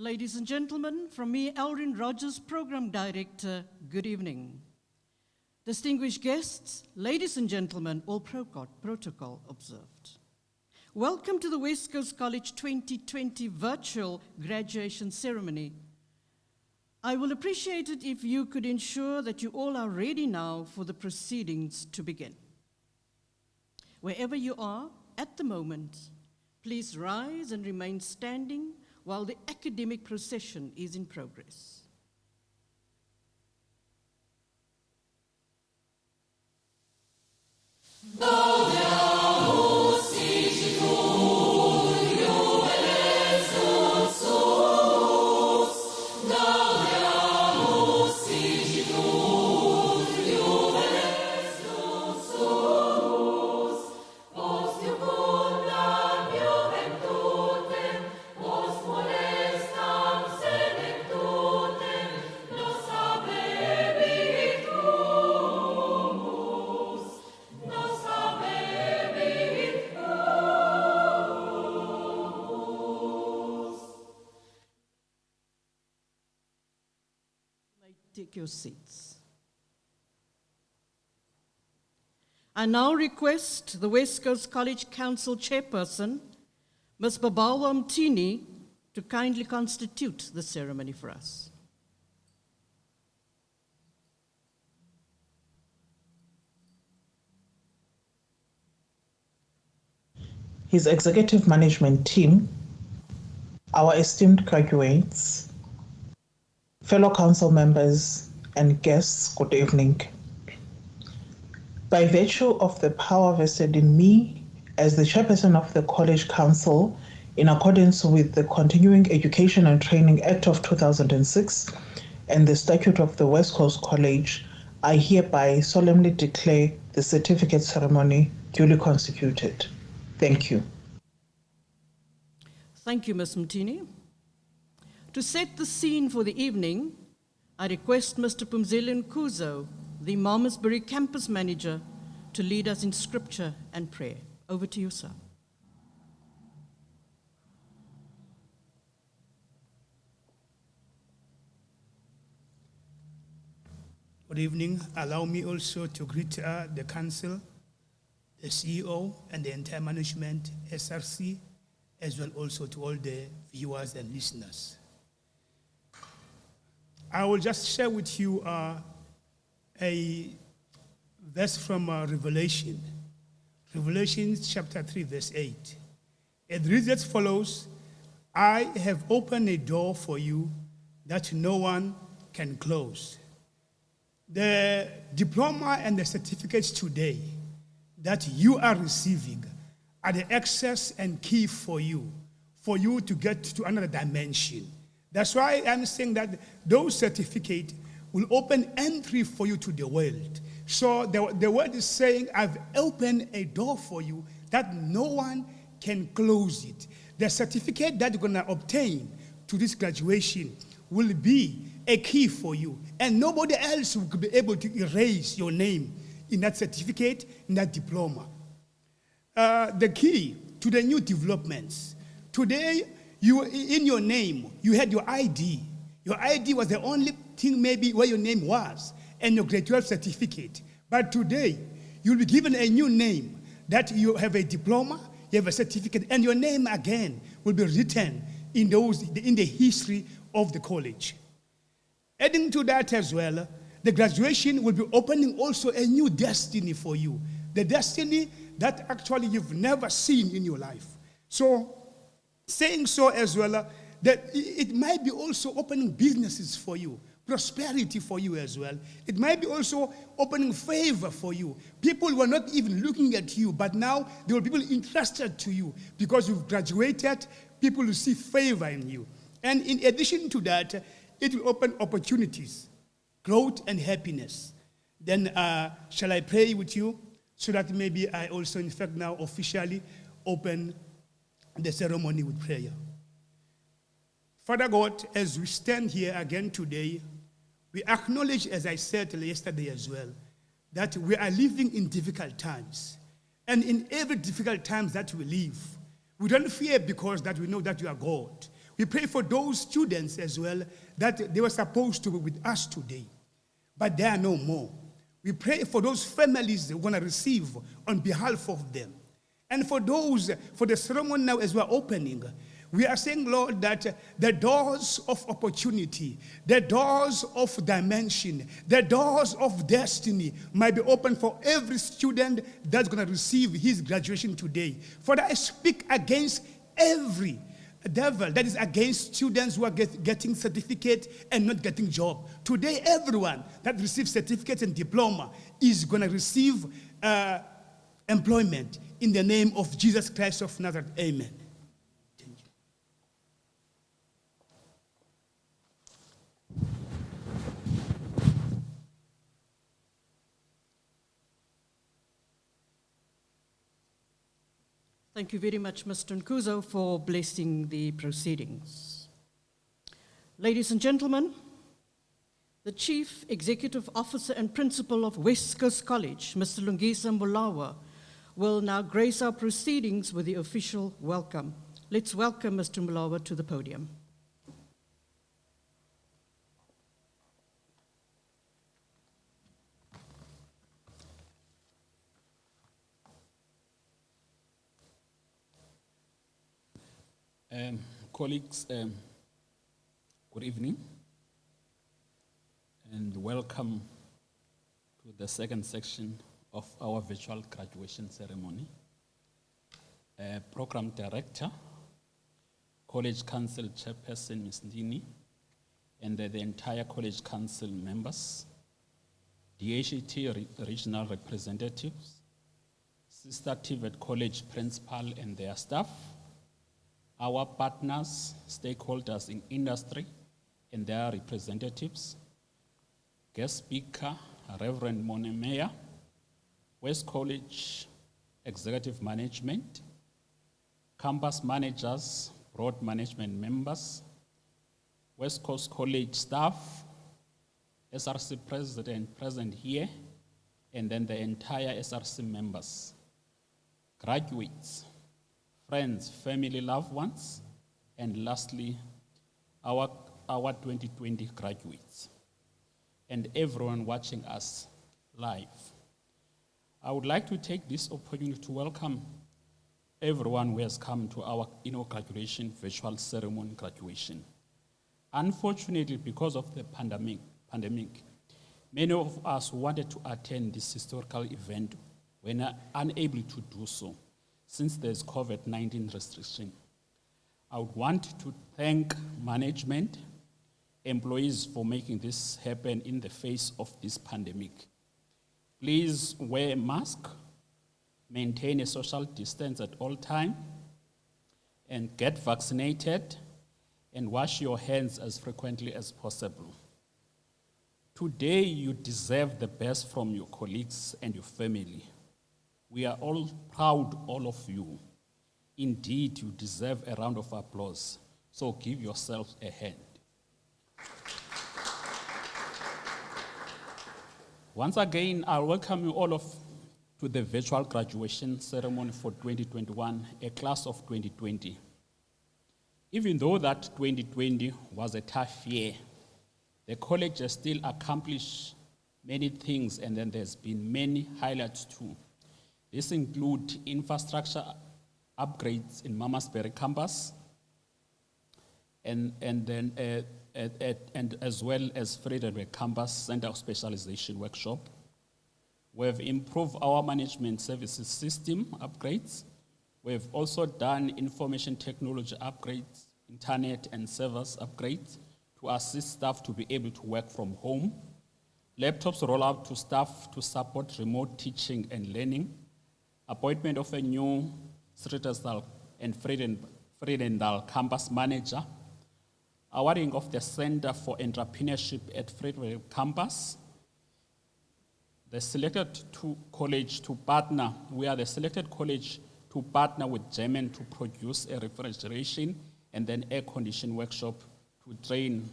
Ladies and gentlemen, from me, Elrin Rogers, Program Director, good evening. Distinguished guests, ladies and gentlemen, all protocol observed. Welcome to the West Coast College 2020 virtual graduation ceremony. I will appreciate it if you could ensure that you all are ready now for the proceedings to begin. Wherever you are at the moment, please rise and remain standing while the academic procession is in progress. Take your seats. I now request the West Coast College Council Chairperson, Ms. Babawa Mtini, to kindly constitute the ceremony for us. His executive management team, our esteemed graduates, fellow council members and guests, good evening. By virtue of the power vested in me as the chairperson of the College Council, in accordance with the Continuing Education and Training Act of 2006 and the Statute of the West Coast College, I hereby solemnly declare the certificate ceremony duly constituted. Thank you. Thank you, Ms. Mtini. To set the scene for the evening, I request Mr. Pumzile Nkuzo, the Malmesbury Campus Manager, to lead us in scripture and prayer. Over to you, sir. Good evening. Allow me also to greet the Council, the CEO, and the entire management, SRC, as well also to all the viewers and listeners. I will just share with you a verse from Revelation. Revelation chapter 3, verse 8. It reads as follows: I have opened a door for you that no one can close. The diploma and the certificates today that you are receiving are the access and key for you to get to another dimension. That's why I'm saying that those certificates will open entry for you to the world. So the word is saying, I've opened a door for you that no one can close it. The certificate that you're going to obtain to this graduation will be a key for you. And nobody else will be able to erase your name in that certificate, in that diploma. The key to the new developments. Today, in your name, you had your ID. Your ID was the only thing maybe where your name was, and your grade 12 certificate. But today, you'll be given a new name, that you have a diploma, you have a certificate, and your name again will be written in the history of the college. Adding to that as well, the graduation will be opening also a new destiny for you. The destiny that actually you've never seen in your life. So, saying so as well, that it might be also opening businesses for you, prosperity for you as well. It might be also opening favor for you. People were not even looking at you, but now there will be people interested to you because you've graduated. People will see favor in you. And in addition to that, it will open opportunities, growth, and happiness. Then shall I pray with you so that maybe I also, in fact, now officially open the ceremony with prayer. Father God, as we stand here again today, we acknowledge, as I said yesterday as well, that we are living in difficult times. And in every difficult times that we live, we don't fear because that we know that you are God. We pray for those students as well that they were supposed to be with us today, but they are no more. We pray for those families that want to receive on behalf of them. And for those, for the ceremony now as we're opening, we are saying, Lord, that the doors of opportunity, the doors of dimension, the doors of destiny might be open for every student that's going to receive his graduation today. Father, I speak against every devil that is against students who are getting certificate and not getting job. Today, everyone that receives certificate and diploma is going to receive employment in the name of Jesus Christ of Nazareth. Amen. Thank you. Thank you very much, Mr. Nkuzo, for blessing the proceedings. Ladies and gentlemen, the Chief Executive Officer and Principal of West Coast College, Mr. Lungisa Mbulawa, will now grace our proceedings with the official welcome. Let's welcome Mr. Mbulawa to the podium. Colleagues, good evening and welcome to the second section of our virtual graduation ceremony. Program Director, College Council Chairperson Ms. Ndini, and the entire College Council members, DHET regional representatives, Sister TVET College principal and their staff, our partners, stakeholders in industry and their representatives, guest speaker, Reverend Monemeya, West College Executive Management, campus managers, board management members, West Coast College staff, SRC president present here, and then the entire SRC members, graduates, friends, family, loved ones, and lastly, our 2020 graduates, and everyone watching us live. I would like to take this opportunity to welcome everyone who has come to our graduation virtual ceremony graduation. Unfortunately, because of the pandemic, many of us who wanted to attend this historical event were unable to do so. since there's COVID-19 restriction. I would want to thank management, employees for making this happen in the face of this pandemic. Please wear a mask, maintain a social distance at all times, and get vaccinated, and wash your hands as frequently as possible. Today, you deserve the best from your colleagues and your family. We are all proud, all of you. Indeed, you deserve a round of applause, so give yourselves a hand. Once again, I welcome you all to the virtual graduation ceremony for 2021, a class of 2020. Even though that 2020 was a tough year, the college has still accomplished many things, and then there's been many highlights too. This include infrastructure upgrades in Malmesbury Campus, and as well as Frederick Campus Center of Specialization Workshop. We have improved our management services system upgrades. We have also done information technology upgrades, internet and servers upgrades to assist staff to be able to work from home. Laptops roll out to staff to support remote teaching and learning. Appointment of a new Streetersdal and Vredendal campus manager. Awarding of the Center for Entrepreneurship at Frederick Campus. The selected college to partner, we are the selected college to partner with German to produce a refrigeration and then air conditioning workshop to train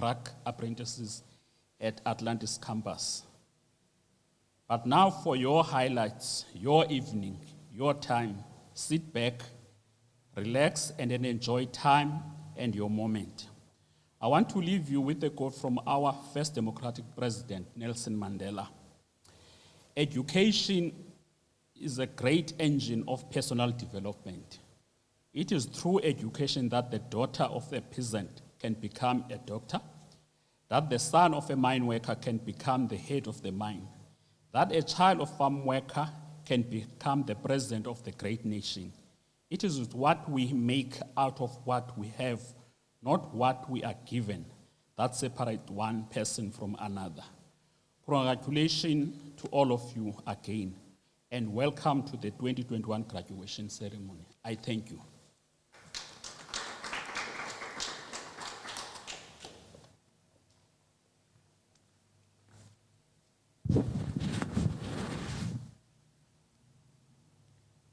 rack apprentices at Atlantis Campus. But now for your highlights, your evening, your time, sit back, relax, and then enjoy time and your moment. I want to leave you with a quote from our first democratic president, Nelson Mandela. Education is a great engine of personal development. It is through education that the daughter of a peasant can become a doctor, that the son of a mine worker can become the head of the mine, that a child of farm worker can become the president of the great nation. It is what we make out of what we have, not what we are given, that separate one person from another. Congratulations to all of you again, and welcome to the 2021 graduation ceremony. I thank you.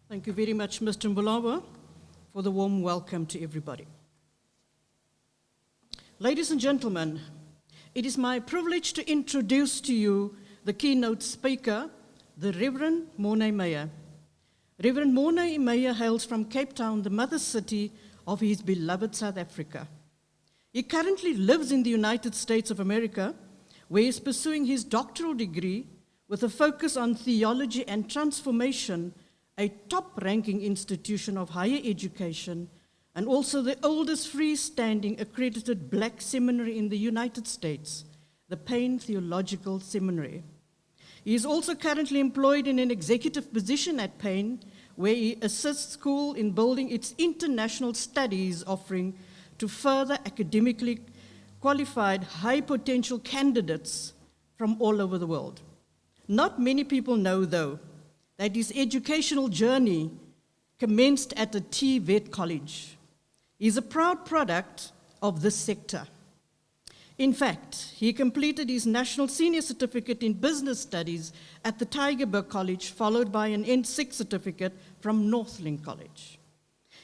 Thank you very much, Mr. Mbulawa, for the warm welcome to everybody. Ladies and gentlemen, it is my privilege to introduce to you the keynote speaker, the Reverend Morne Meyer. Reverend Morne Meyer hails from Cape Town, the mother city of his beloved South Africa. He currently lives in the United States of America, where he is pursuing his doctoral degree with a focus on theology and transformation, a top-ranking institution of higher education, and also the oldest freestanding accredited black seminary in the United States, the Payne Theological Seminary. He is also currently employed in an executive position at Payne, where he assists school in building its international studies offering to further academically qualified high-potential candidates from all over the world. Not many people know, though, that his educational journey commenced at the TVET College. He is a proud product of this sector. In fact, he completed his National Senior Certificate in Business Studies at the Tygerberg College, followed by an N6 certificate from Northlink College.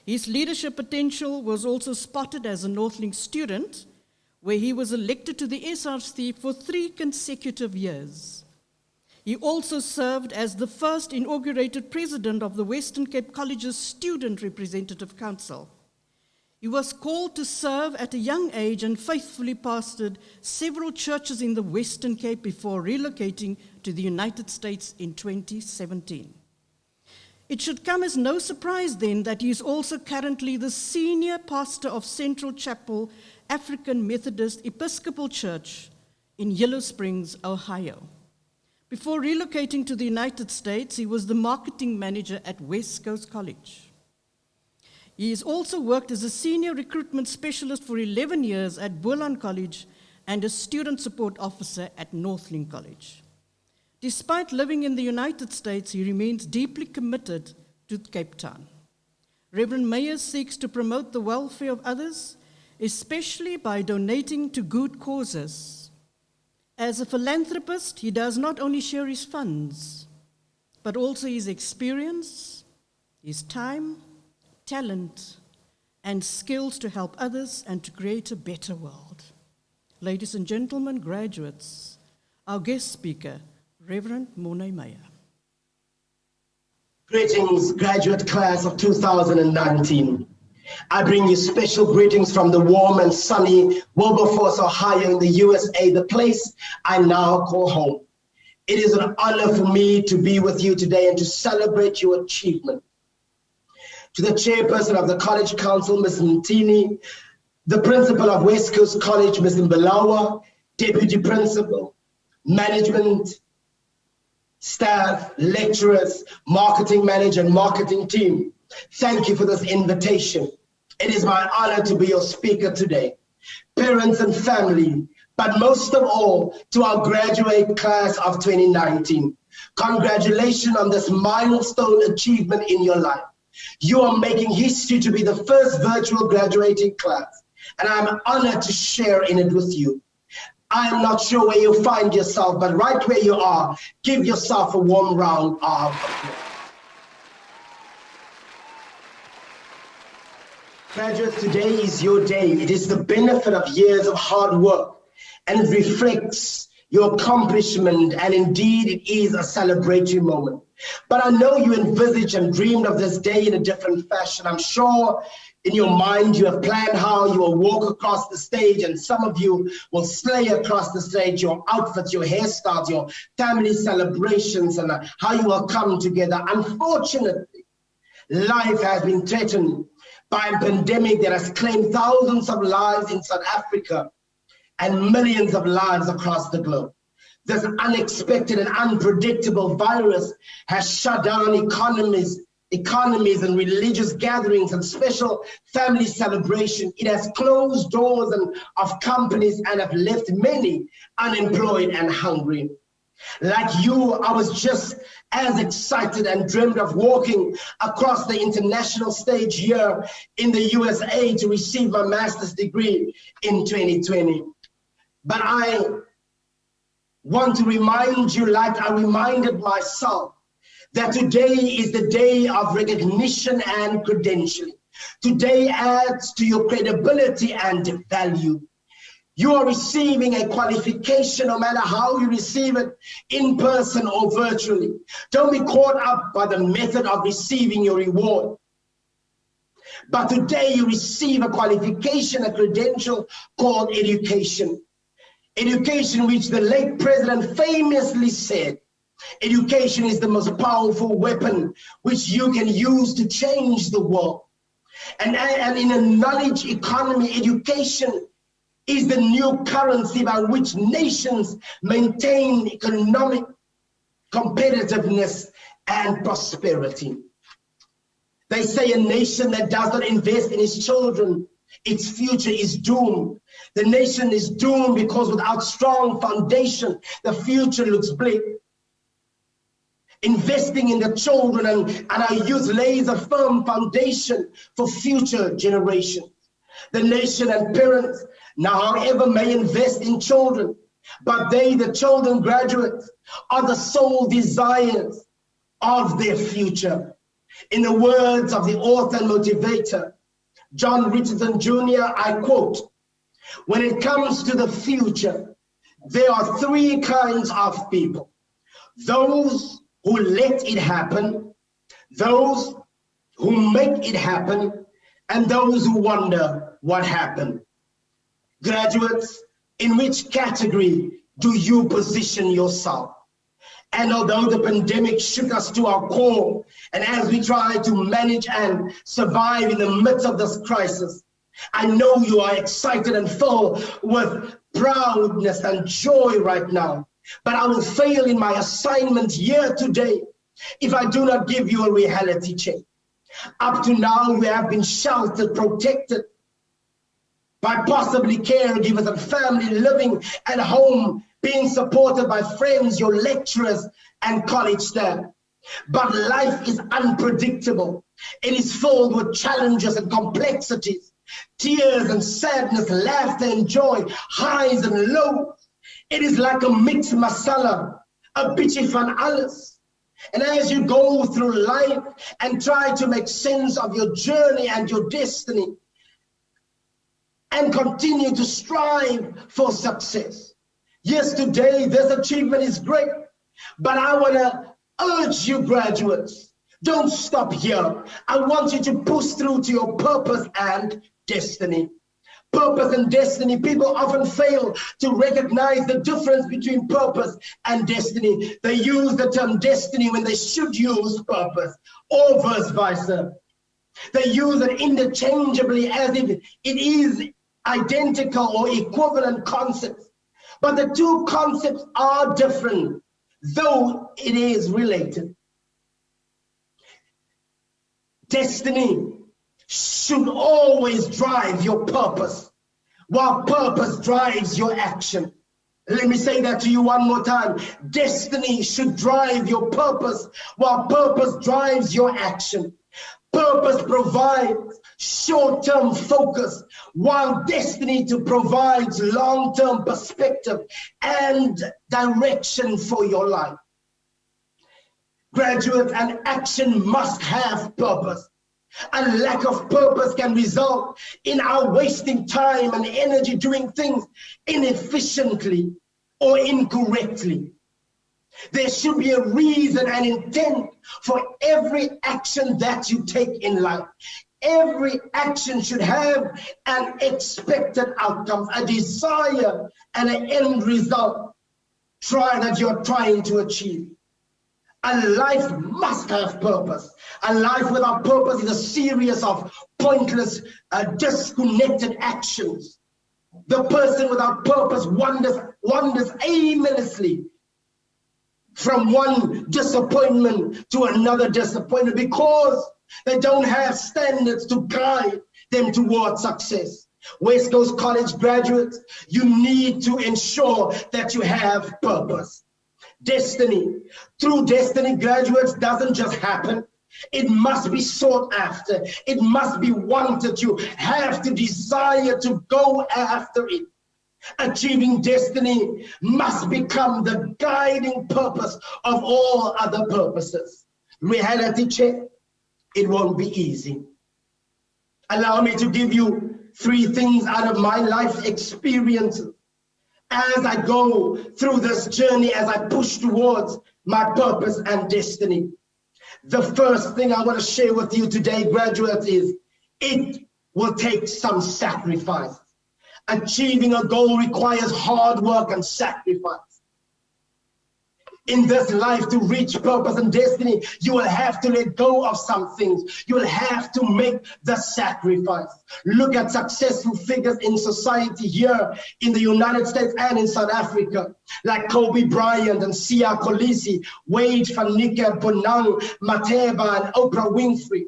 His leadership potential was also spotted as a Northlink student, where he was elected to the SRC for 3 consecutive years. He also served as the first inaugurated president of the Western Cape College's Student Representative Council. He was called to serve at a young age and faithfully pastored several churches in the Western Cape before relocating to the United States in 2017. It should come as no surprise then that he is also currently the senior pastor of Central Chapel African Methodist Episcopal Church in Yellow Springs, Ohio. Before relocating to the United States, he was the marketing manager at West Coast College. He has also worked as a senior recruitment specialist for 11 years at Boland College and a student support officer at Northlink College. Despite living in the United States, he remains deeply committed to Cape Town. Reverend Meyer seeks to promote the welfare of others, especially by donating to good causes. As a philanthropist, he does not only share his funds, but also his experience, his time, talent, and skills to help others and to create a better world. Ladies and gentlemen, graduates, our guest speaker, Reverend Morne Meyer. Greetings, graduate class of 2019. I bring you special greetings from the warm and sunny Wilberforce, Ohio in the USA, the place I now call home. It is an honor for me to be with you today and to celebrate your achievement. To the chairperson of the College Council, Ms. Mtini, the principal of West Coast College, Ms. Mbalawa, deputy principal, management, staff, lecturers, marketing manager, and marketing team, thank you for this invitation. It is my honor to be your speaker today. Parents and family, but most of all, to our graduate class of 2019. Congratulations on this milestone achievement in your life. You are making history to be the first virtual graduating class, and I'm honored to share in it with you. I'm not sure where you find yourself, but right where you are, give yourself a warm round of applause. Graduates, today is your day. It is the benefit of years of hard work, and it reflects your accomplishment, and indeed it is a celebratory moment. But I know you envisaged and dreamed of this day in a different fashion. I'm sure in your mind you have planned how you will walk across the stage, and some of you will slay across the stage, your outfits, your hairstyles, your family celebrations, and how you will come together. Unfortunately, life has been threatened by a pandemic that has claimed thousands of lives in South Africa and millions of lives across the globe. This unexpected and unpredictable virus has shut down economies and religious gatherings and special family celebration. It has closed doors of companies and have left many unemployed and hungry. Like you, I was just as excited and dreamed of walking across the international stage here in the USA to receive my master's degree in 2020. But I want to remind you, like I reminded myself, that today is the day of recognition and credentialing. Today adds to your credibility and value. You are receiving a qualification, no matter how you receive it, in person or virtually. Don't be caught up by the method of receiving your reward. But today you receive a qualification, a credential called education. Education, which the late president famously said, education is the most powerful weapon which you can use to change the world. And in a knowledge economy, education is the new currency by which nations maintain economic competitiveness and prosperity. They say a nation that does not invest in its children, its future is doomed. The nation is doomed because without strong foundation, the future looks bleak. Investing in the children and our youth lays a firm foundation for future generations. The nation and parents now, however, may invest in children, but they, the children graduates, are the sole desires of their future. In the words of the author and motivator, John Richardson Jr., I quote, "When it comes to the future, there are three kinds of people: those who let it happen, those who make it happen, and those who wonder what happened." Graduates, in which category do you position yourself? And although the pandemic shook us to our core, and as we try to manage and survive in the midst of this crisis, I know you are excited and full with proudness and joy right now. but I will fail in my assignment here today if I do not give you a reality check. Up to now, we have been sheltered, protected by possibly caregivers and family, living at home, being supported by friends, your lecturers, and college staff. But life is unpredictable. It is filled with challenges and complexities, tears and sadness, laughter and joy, highs and lows. It is like a mixed masala, a bitchy van alles. And as you go through life and try to make sense of your journey and your destiny, and continue to strive for success. Yes, today this achievement is great, but I want to urge you, graduates, don't stop here. I want you to push through to your purpose and destiny. Purpose and destiny, people often fail to recognize the difference between purpose and destiny. They use the term destiny when they should use purpose, or vice versa. They use it interchangeably as if it is identical or equivalent concepts. But the two concepts are different, though it is related. Destiny should always drive your purpose, while purpose drives your action. Let me say that to you one more time. Destiny should drive your purpose, while purpose drives your action. Purpose provides short-term focus, while destiny provides long-term perspective and direction for your life. Graduates, an action must have purpose. A lack of purpose can result in our wasting time and energy doing things inefficiently or incorrectly. There should be a reason and intent for every action that you take in life. Every action should have an expected outcome, a desire and an end result that you're trying to achieve. A life must have purpose. A life without purpose is a series of pointless, disconnected actions. The person without purpose wanders aimlessly from one disappointment to another disappointment because they don't have standards to guide them towards success. West Coast College graduates, you need to ensure that you have purpose. Destiny. True destiny, graduates, doesn't just happen. It must be sought after. It must be wanted. You have to desire to go after it. Achieving destiny must become the guiding purpose of all other purposes. Reality check, it won't be easy. Allow me to give you 3 things out of my life experiences as I go through this journey, as I push towards my purpose and destiny. The first thing I want to share with you today, graduates, is it will take some sacrifice. Achieving a goal requires hard work and sacrifice. In this life, to reach purpose and destiny, you will have to let go of some things. You will have to make the sacrifice. Look at successful figures in society here in the United States and in South Africa, like Kobe Bryant and Sia Kolisi, Wade van Niekerk, Bonang, Mateba, and Oprah Winfrey.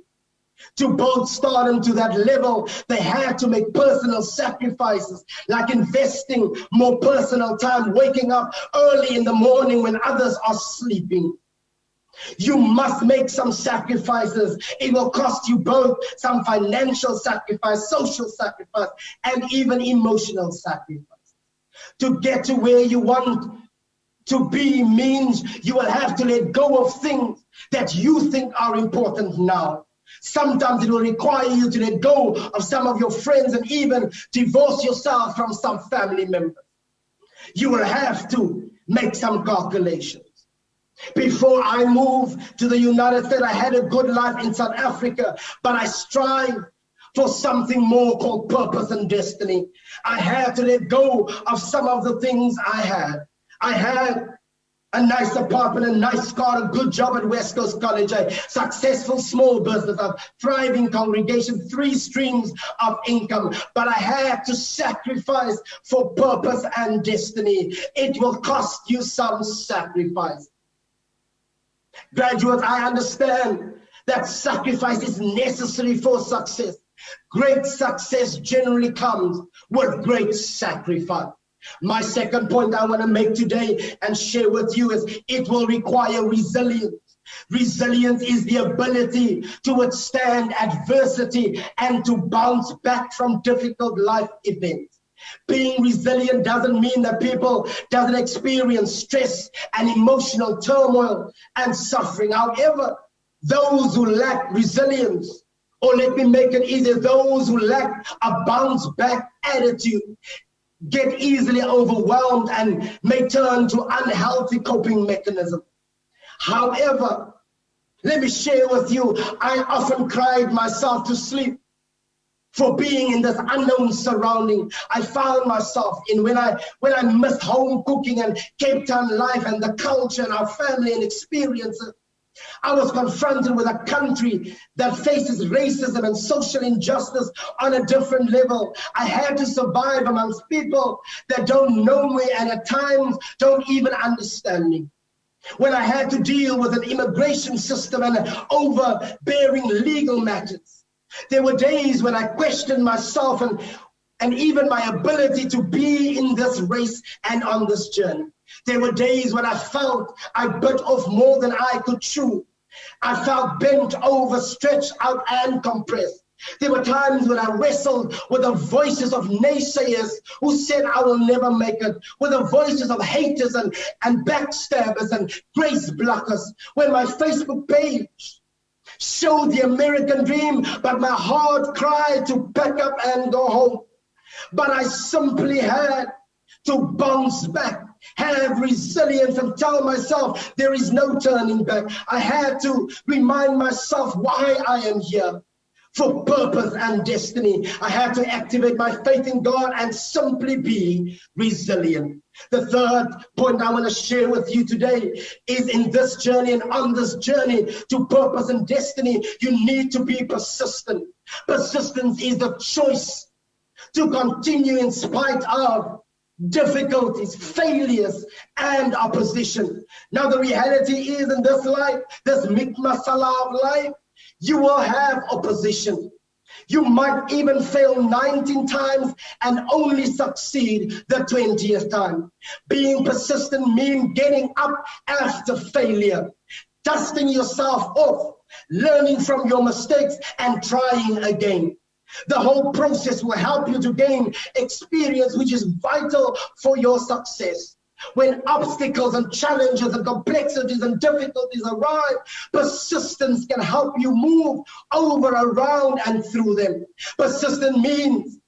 To both stardom to that level, they had to make personal sacrifices, like investing more personal time, waking up early in the morning when others are sleeping. You must make some sacrifices. It will cost you both some financial sacrifice, social sacrifice, and even emotional sacrifice. To get to where you want to be means you will have to let go of things that you think are important now. Sometimes it will require you to let go of some of your friends and even divorce yourself from some family members. You will have to make some calculations. Before I moved to the United States, I had a good life in South Africa, but I strive for something more called purpose and destiny. I had to let go of some of the things I had. I had a nice apartment, a nice car, a good job at West Coast College, a successful small business, a thriving congregation, 3 streams of income. But I had to sacrifice for purpose and destiny. It will cost you some sacrifice. Graduates, I understand that sacrifice is necessary for success. Great success generally comes with great sacrifice. My second point I want to make today and share with you is it will require resilience. Resilience is the ability to withstand adversity and to bounce back from difficult life events. Being resilient doesn't mean that people doesn't experience stress and emotional turmoil and suffering. However, those who lack resilience, or let me make it easier, those who lack a bounce back attitude, get easily overwhelmed and may turn to unhealthy coping mechanisms. However, let me share with you, I often cried myself to sleep for being in this unknown surrounding. I found myself in when I missed home cooking and Cape Town life and the culture and our family and experiences. I was confronted with a country that faces racism and social injustice on a different level. I had to survive amongst people that don't know me and at times don't even understand me. When I had to deal with an immigration system and overbearing legal matters, there were days when I questioned myself and even my ability to be in this race and on this journey. There were days when I felt I bit off more than I could chew. I felt bent over, stretched out, and compressed. There were times when I wrestled with the voices of naysayers who said I will never make it, with the voices of haters and backstabbers and grace blockers. When my Facebook page showed the American dream, but my heart cried to pack up and go home. But I simply had to bounce back, have resilience, and tell myself there is no turning back. I had to remind myself why I am here, for purpose and destiny. I had to activate my faith in God and simply be resilient. The third point I want to share with you today is in this journey and on this journey to purpose and destiny, you need to be persistent. Persistence is the choice to continue in spite of difficulties, failures, and opposition. Now the reality is in this life, this mikmasala of life, you will have opposition. You might even fail 19 times and only succeed the 20th time. Being persistent means getting up after failure, dusting yourself off, learning from your mistakes, and trying again. The whole process will help you to gain experience, which is vital for your success. When obstacles and challenges and complexities and difficulties arrive, persistence can help you move over, around, and through them. Persistence means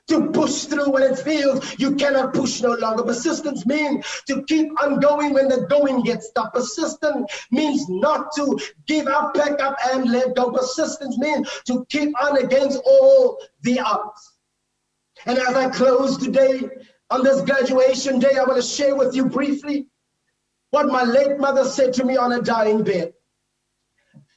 to push through when it feels you cannot push no longer. Persistence means to keep on going when the going gets tough. Persistence means not to give up, pack up, and let go. Persistence means to keep on against all the odds. And as I close today, on this graduation day, I want to share with you briefly what my late mother said to me on a dying bed.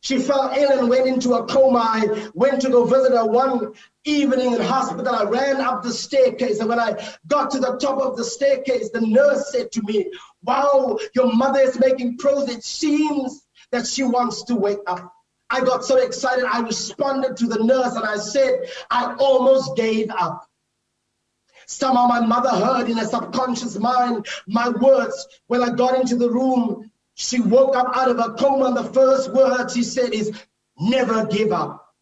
She fell ill and went into a coma. I went to go visit her one evening in hospital. I ran up the staircase, and when I got to the top of the staircase, the nurse said to me, "Wow, your mother is making progress. It seems that she wants to wake up." I got so excited, I responded to the nurse and I said, "I almost gave up." Somehow my mother heard in her subconscious mind my words. When I got into the room, she woke up out of a coma, and the first word she said is, "Never give up."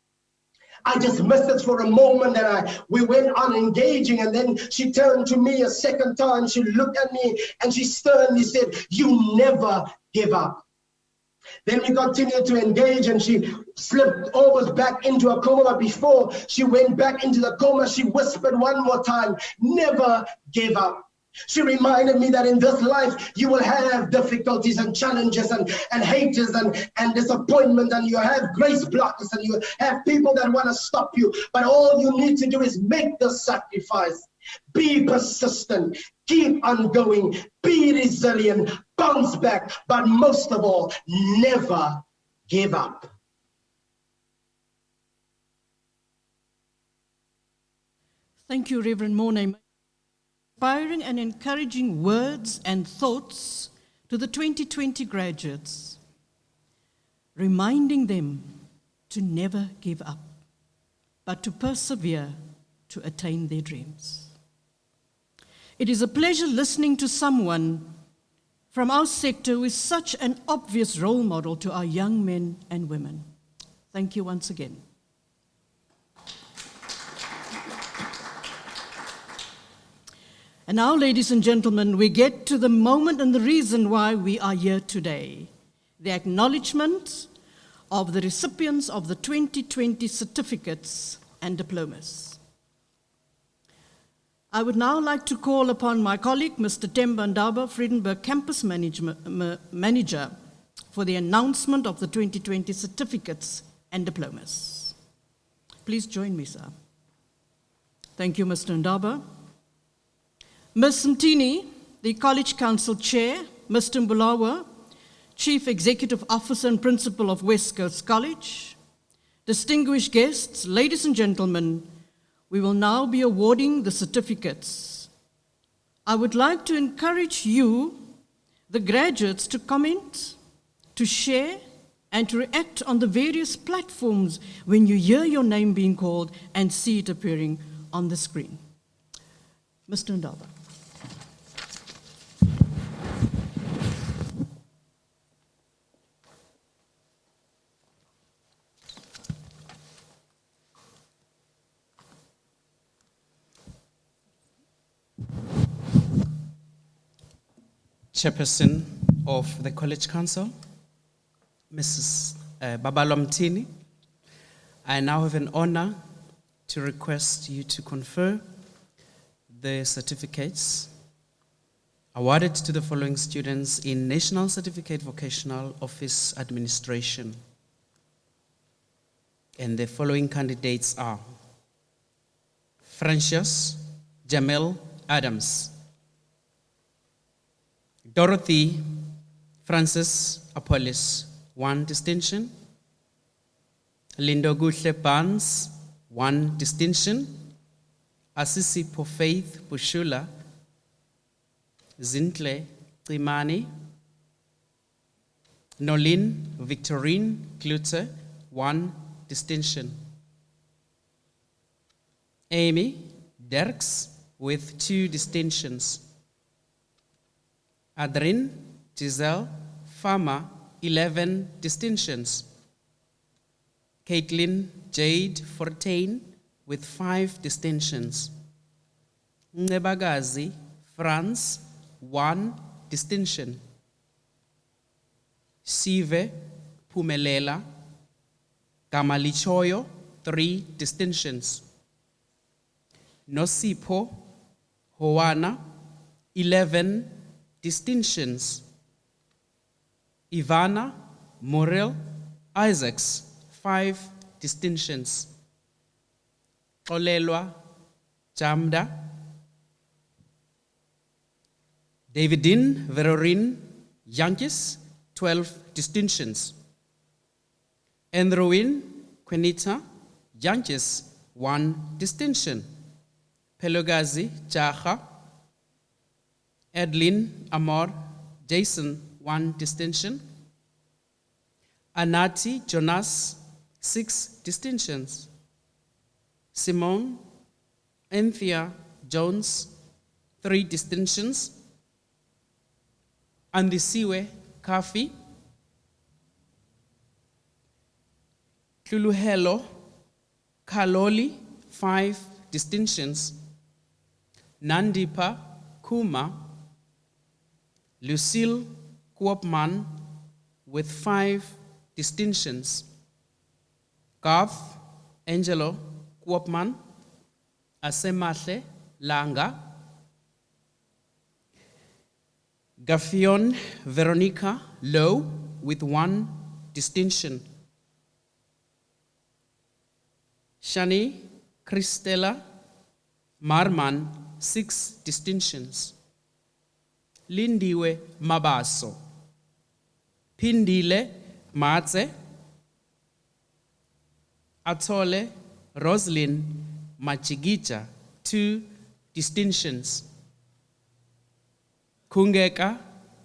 I just missed it for a moment, and we went on engaging, and then she turned to me a second time. She looked at me and she sternly said, "You never give up." Then we continued to engage, and she slipped almost back into a coma. But before she went back into the coma, she whispered one more time, "Never give up." She reminded me that in this life, you will have difficulties and challenges and haters and disappointment, and you have grace blockers, and you have people that want to stop you. But all you need to do is make the sacrifice. Be persistent. Keep on going. Be resilient. bounce back, but most of all, never give up. Thank you, Reverend Mornay. Inspiring and encouraging words and thoughts to the 2020 graduates, reminding them to never give up, but to persevere to attain their dreams. It is a pleasure listening to someone from our sector who is such an obvious role model to our young men and women. Thank you once again. And now, ladies and gentlemen, we get to the moment and the reason why we are here today, the acknowledgement of the recipients of the 2020 certificates and diplomas. I would now like to call upon my colleague, Mr. Temba Ndaba, Vredenburg Campus Manager, for the announcement of the 2020 certificates and diplomas. Please join me, sir. Thank you, Mr. Ndaba. Ms. Mtini, the College Council Chair, Mr. Mbulawa, Chief Executive Officer and Principal of West Coast College, distinguished guests, ladies and gentlemen, we will now be awarding the certificates. I would like to encourage you, the graduates, to comment, to share, and to react on the various platforms when you hear your name being called and see it appearing on the screen. Mr. Ndaba. Chairperson of the College Council, Mrs. Babalo Mtini, I now have an honor to request you to confer the certificates awarded to the following students in National Certificate Vocational Office Administration. And the following candidates are Francis Jamel Adams, Dorothy Francis Apollis, 1 distinction. Lindo Guhle Barnes, 1 distinction. Asisi Pofaith Bushula, Zintle Trimani, Nolin Victorine Klute, 1 distinction. Amy Derks with 2 distinctions. Adrin Giselle Farmer, 11 distinctions. Caitlin Jade Fortain with 5 distinctions. Nebagazi France, 1 distinction. Sive Pumelela Gamalichoyo, 3 distinctions. Nosipo Hoana, 11 distinctions. Ivana Morel Isaacs, 5 distinctions. Olelwa Chamda, Davidine Verorin Yankis, 12 distinctions. Androwin Quenita Yankis, 1 distinction. Pelogazi Chaha, Edlin Amor Jason, 1 distinction. Anati Jonas, 6 distinctions. Simone Anthea Jones, 3 distinctions. Andisiwe Kafi, Tuluhelo Kaloli, 5 distinctions. Nandipa Kuma, Lucille Kuopman with 5 distinctions. Garth Angelo Kuopman, Asemahle Langa, Gafion Veronica Lowe with 1 distinction. Shani Christella Marman, 6 distinctions. Lindiwe Mabaso, Pindile Matse, Atole Roslyn Machigita, 2 distinctions. Kungeka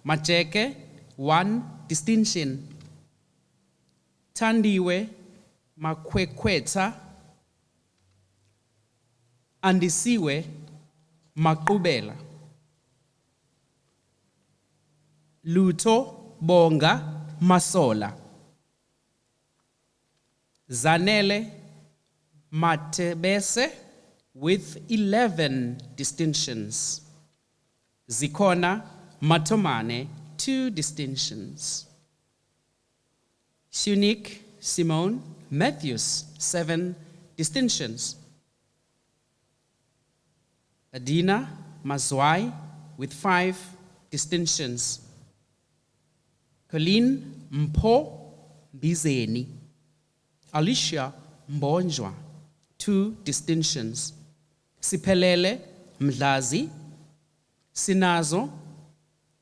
Macheke, 1 distinction. Tandiwe Makwekweta, Andisiwe Makubela. Luto Bonga Masola. Zanele Matebese with 11 distinctions. Zikona Matomane, 2 distinctions. Sunique Simone Matthews, 7 distinctions. Adina Mazwai with 5 distinctions. Colleen Mpo Bizeni. Alicia Mbonjwa, 2 distinctions. Sipelele Mlazi. Sinazo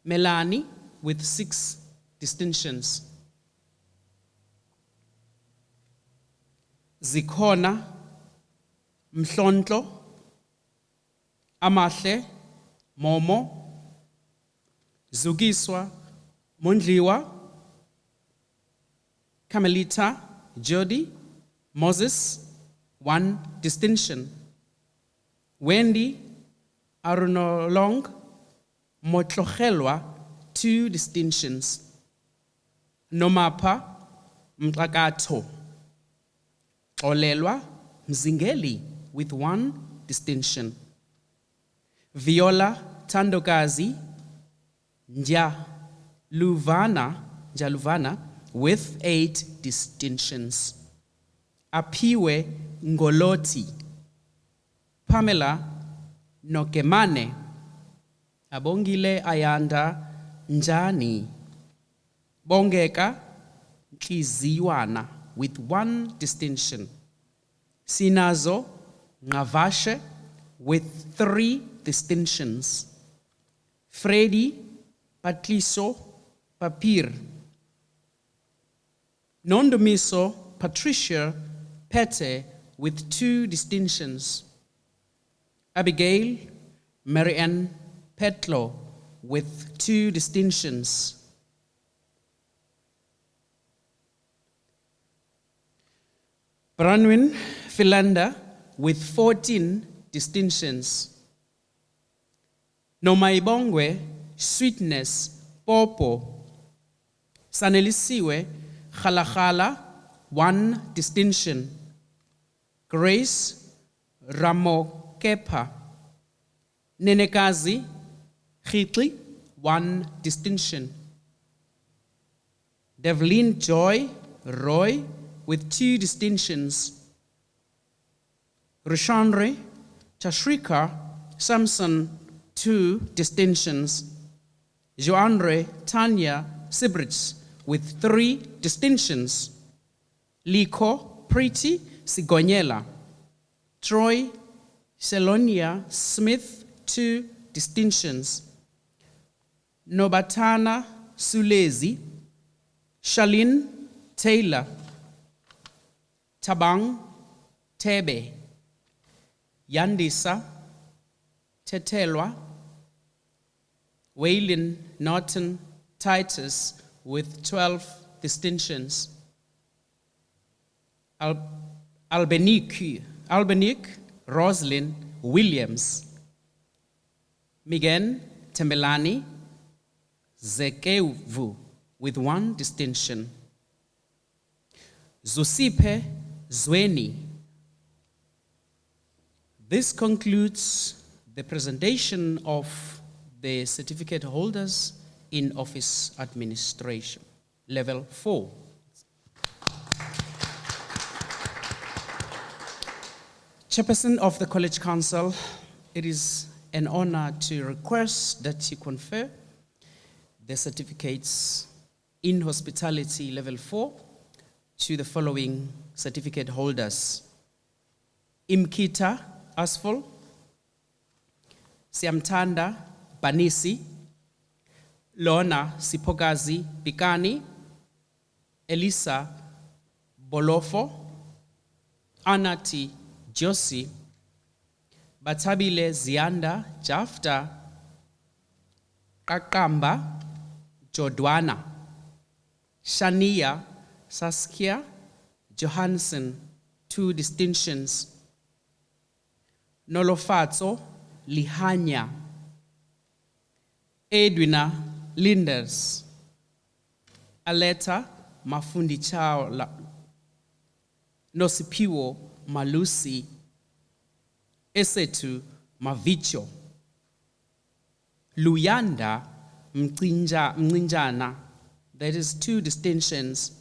Melani with 6 distinctions. Zikona Mhlonto Amahle Momo Zugiswa Mondliwa Carmelita Jody Moses, 1 distinction. Wendy Arunolong Motlohelwa, 2 distinctions. Nomapa Mtlagato Olelwa Mzingeli with 1 distinction. Viola Tandogazi Njaluvana with 8 distinctions. Apiwe Ngoloti Pamela Nokemane Abongile Ayanda Njani Bongeka Kiziwana with 1 distinction. Sinazo Ngavashe with 3 distinctions. Freddy Patliso Papir. Nondomiso Patricia Pete with 2 distinctions. Abigail Marianne Petlo with 2 distinctions. Branwin Philander with 14 distinctions. Nomaibongwe Sweetness Popo. Sanelisiwe Khalakhala, 1 distinction. Grace Ramokepa. Nenekazi Khitli, 1 distinction. Devlin Joy Roy with 2 distinctions. Rishandre Tashrika Samson, 2 distinctions. Joandre Tanya Sibrits with 3 distinctions. Liko Priti Sigonyela. Troy Selonia Smith, 2 distinctions. Nobatana Sulezi. Shalin Taylor. Tabang Tebe. Yandisa Tetelwa. Waylin Norton Titus with 12 distinctions. Albanique Roslyn Williams. Miguel Tembelani Zekevu with 1 distinction. Zusipe Zweni. This concludes the presentation of the certificate holders in office administration, level 4. Chairperson of the College Council, it is an honor to request that you confer the certificates in hospitality level 4 to the following certificate holders: Imkita Asfol, Siamtanda Banisi, Lona Sipokazi Pikani, Elisa Bolofo, Anati Josi, Batabile Zianda Jafta, Kakamba Jodwana, Shania Saskia Johansson, 2 distinctions. Nolofatso Lihanya, Edwina Linders, Aleta Mafundi Chao Nosipiwo Malusi, Esetu Mavicho, Luyanda Mnjana, that is 2 distinctions.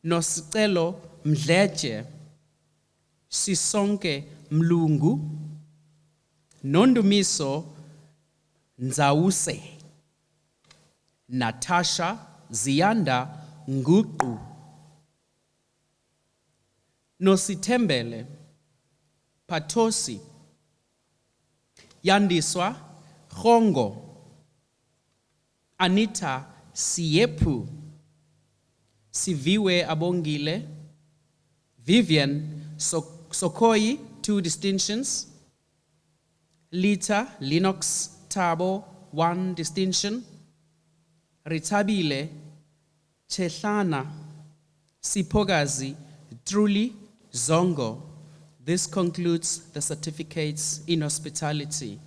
Nosicelo Mdleje, Sisonke Mlungu, Nondumiso Nzause, Natasha Zianda Nguku, Nositembele Patosi, Yandiswa Hongo, Anita Siepu, Siviwe Abongile, Vivian Sokoi, 2 distinctions. Lita Linux Tabo, 1 distinction. Ritabile Chehlana Sipogazi Truly Zongo. This concludes the certificates in hospitality.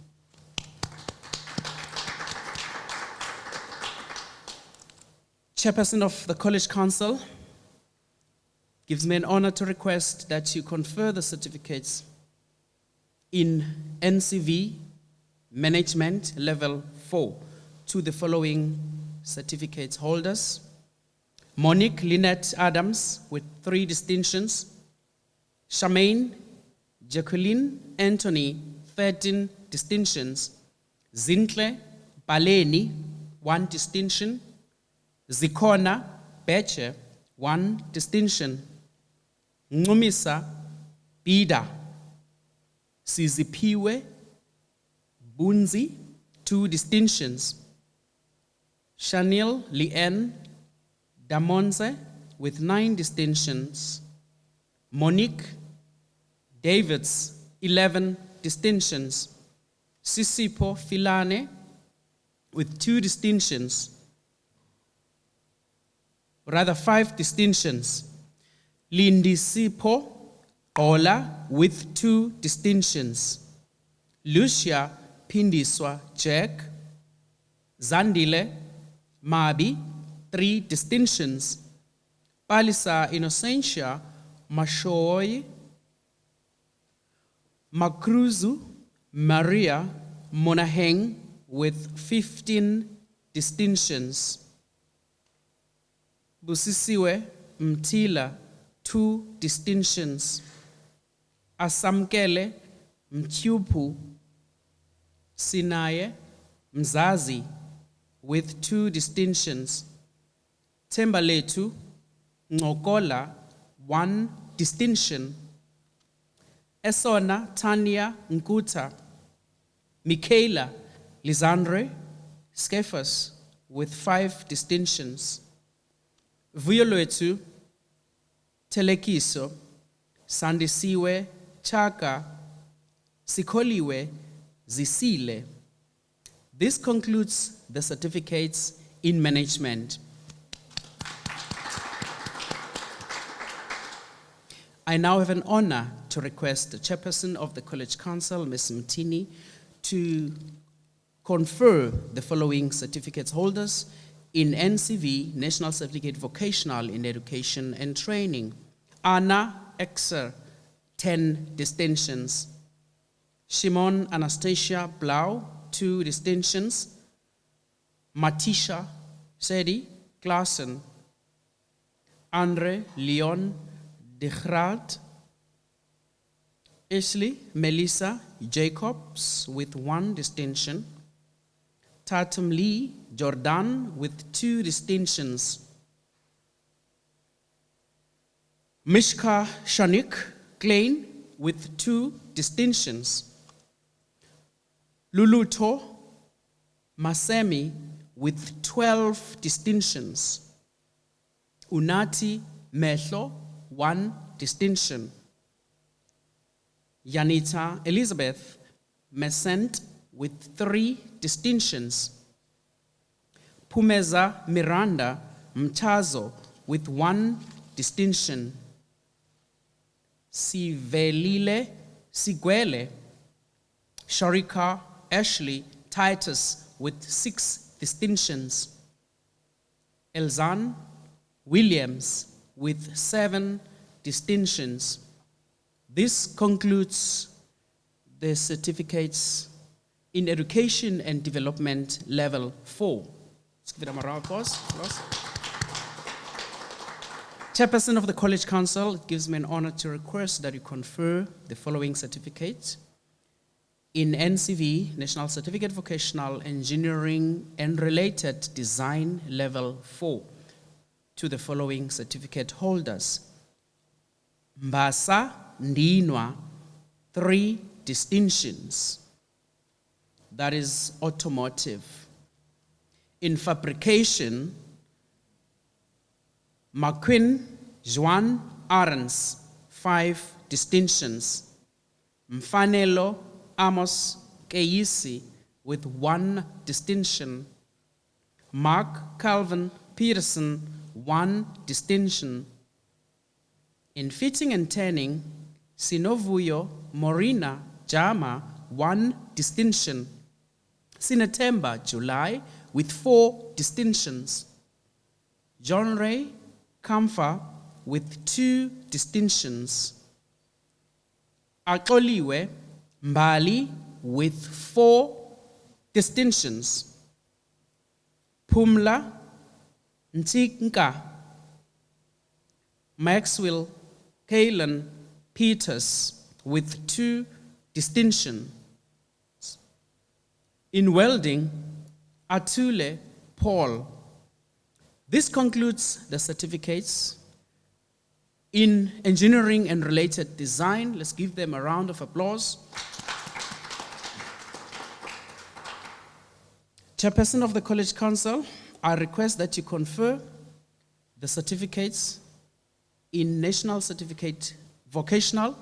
Chairperson of the College Council, gives me an honor to request that you confer the certificates in NCV Management Level 4 to the following certificate holders. Monique Lynette Adams with 3 distinctions. Charmaine Jacqueline Anthony, 13 distinctions. Zintle Baleni, 1 distinction. Zikona Beche, 1 distinction. Ngumisa Bida Sizipiwe Bunzi, 2 distinctions. Chanel Lien Damonze with 9 distinctions. Monique Davids, 11 distinctions. Sisipo Filane with 2 distinctions. Rather 5 distinctions. Lindisipo Ola with 2 distinctions. Lucia Pindiswa Jack, Zandile Mabi, 3 distinctions. Palisa Innocentia Mashoi, Makruzu Maria Monaheng with 15 distinctions. Busisiwe Mtila, 2 distinctions. Asamkele Mtyupu Sinaye Mzazi with 2 distinctions. Tembaletu Ngokola, 1 distinction. Esona Tanya Nkuta, Michaela Lisandre Skephas with 5 distinctions. Vuyolwetu Telekiso Sandisiwe Chaka Sikoliwe Zisile. This concludes the certificates in management. I now have an honor to request the Chairperson of the College Council, Ms. Mtini, to confer the following certificates holders in NCV, National Certificate Vocational in Education and Training. Anna Exer, 10 distinctions. Shimon Anastasia Blau, 2 distinctions. Matisha Sedi Klassen. Andre Leon de Graat. Ashley Melissa Jacobs with 1 distinction. Tatum Lee Jordan with 2 distinctions. Mishka Shanik Klein with 2 distinctions. Luluto Masemi with 12 distinctions. Unati Mehlo, 1 distinction. Yanita Elizabeth Mesent with 3 distinctions. Pumeza Miranda Mtazo with 1 distinction. Sivelile Sigwele Sharika Ashley Titus with 6 distinctions. Elzan Williams with 7 distinctions. This concludes the certificates in Education and Development Level 4. Let's give them a round of applause. Chairperson of the College Council, it gives me an honor to request that you confer the following certificates in NCV, National Certificate Vocational Engineering and Related Design Level 4 to the following certificate holders. Mbasa Ndinwa, 3 distinctions. That is automotive. In fabrication, McQueen Juan Arens, 5 distinctions. Mfanelo Amos Keisi with 1 distinction. Mark Calvin Peterson, 1 distinction. In fitting and turning, Sinovuyo Morina Jama, 1 distinction. Sinatemba July with 4 distinctions. John Ray Kamfa with 2 distinctions. Akoliwe Mbali with 4 distinctions. Pumla Ntinka Maxwell Kalen Peters with 2 distinctions. In welding, Atule Paul. This concludes the certificates. In engineering and related design, let's give them a round of applause. Chairperson of the College Council, I request that you confer the certificates in National Certificate Vocational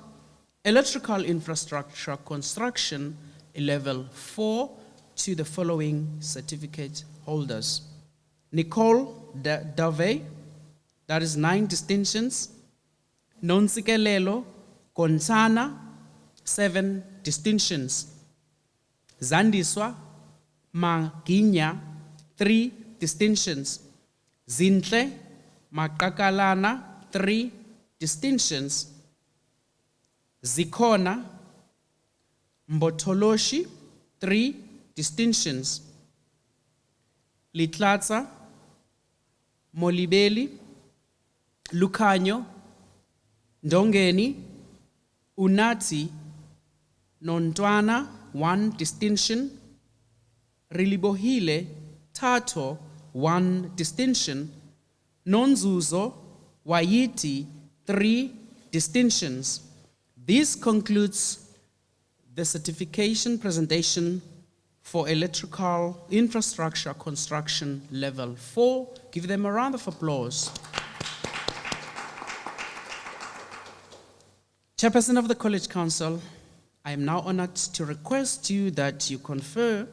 Electrical Infrastructure Construction Level 4 to the following certificate holders. Nicole Dave, that is 9 distinctions. Nonsikelelo Konsana, 7 distinctions. Zandiswa Maginya, 3 distinctions. Zintle Makakalana, 3 distinctions. Zikona Mbotoloshi, 3 distinctions. Litlatsa Molibeli Lukanyo Ndongeni Unati Nontwana, 1 distinction. Rilibohile Tato, 1 distinction. Nonzuzo Wayiti, 3 distinctions. This concludes the certification presentation for Electrical Infrastructure Construction Level 4. Give them a round of applause. Chairperson of the College Council, I am now honored to request you that you confer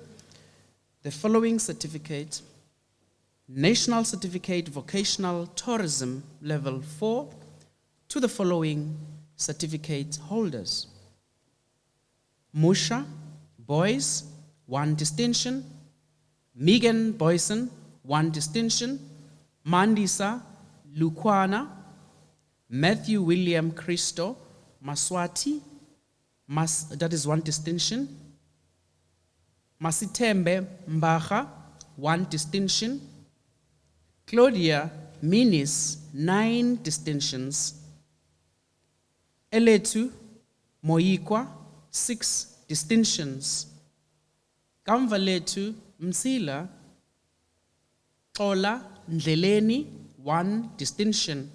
the following certificate: National Certificate Vocational Tourism Level 4 to the following certificate holders. Musha Boys, 1 distinction. Megan Boyson, 1 distinction. Mandisa Lukwana. Matthew William Christo Maswati, that is 1 distinction. Masitembe Mbaha, 1 distinction. Claudia Minis, 9 distinctions. Eletu Moikwa, 6 distinctions. Kamvaletu Msila Ola Ndleleni, 1 distinction.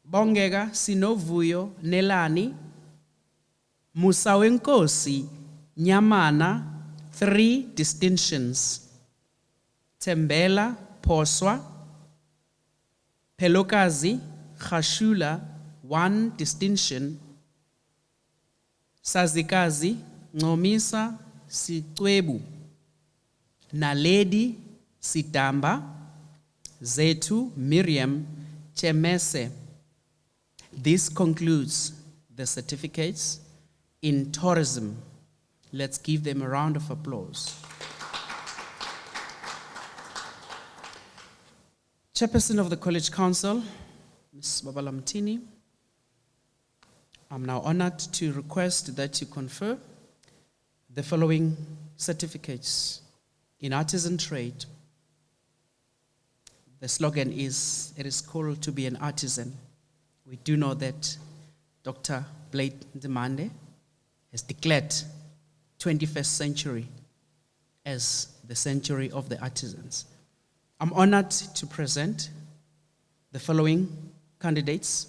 Bongega Sinovuyo Nelani Musawenkosi Nyamana, 3 distinctions. Tembela Poswa, Pelokazi Khashula, 1 distinction, Sazikazi Ncomisa Sicwebu, Naledi Sidamba, Zetu Miriam Chemese. This concludes the certificates in tourism. Let's give them a round of applause. Chairperson of the College Council, Ms. Babalamtini, I'm now honored to request that you confer the following certificates in artisan trade. The slogan is, it is cool to be an artisan. We do know that Dr. Blade Ndimande has declared 21st century as the century of the artisans. I'm honored to present the following candidates: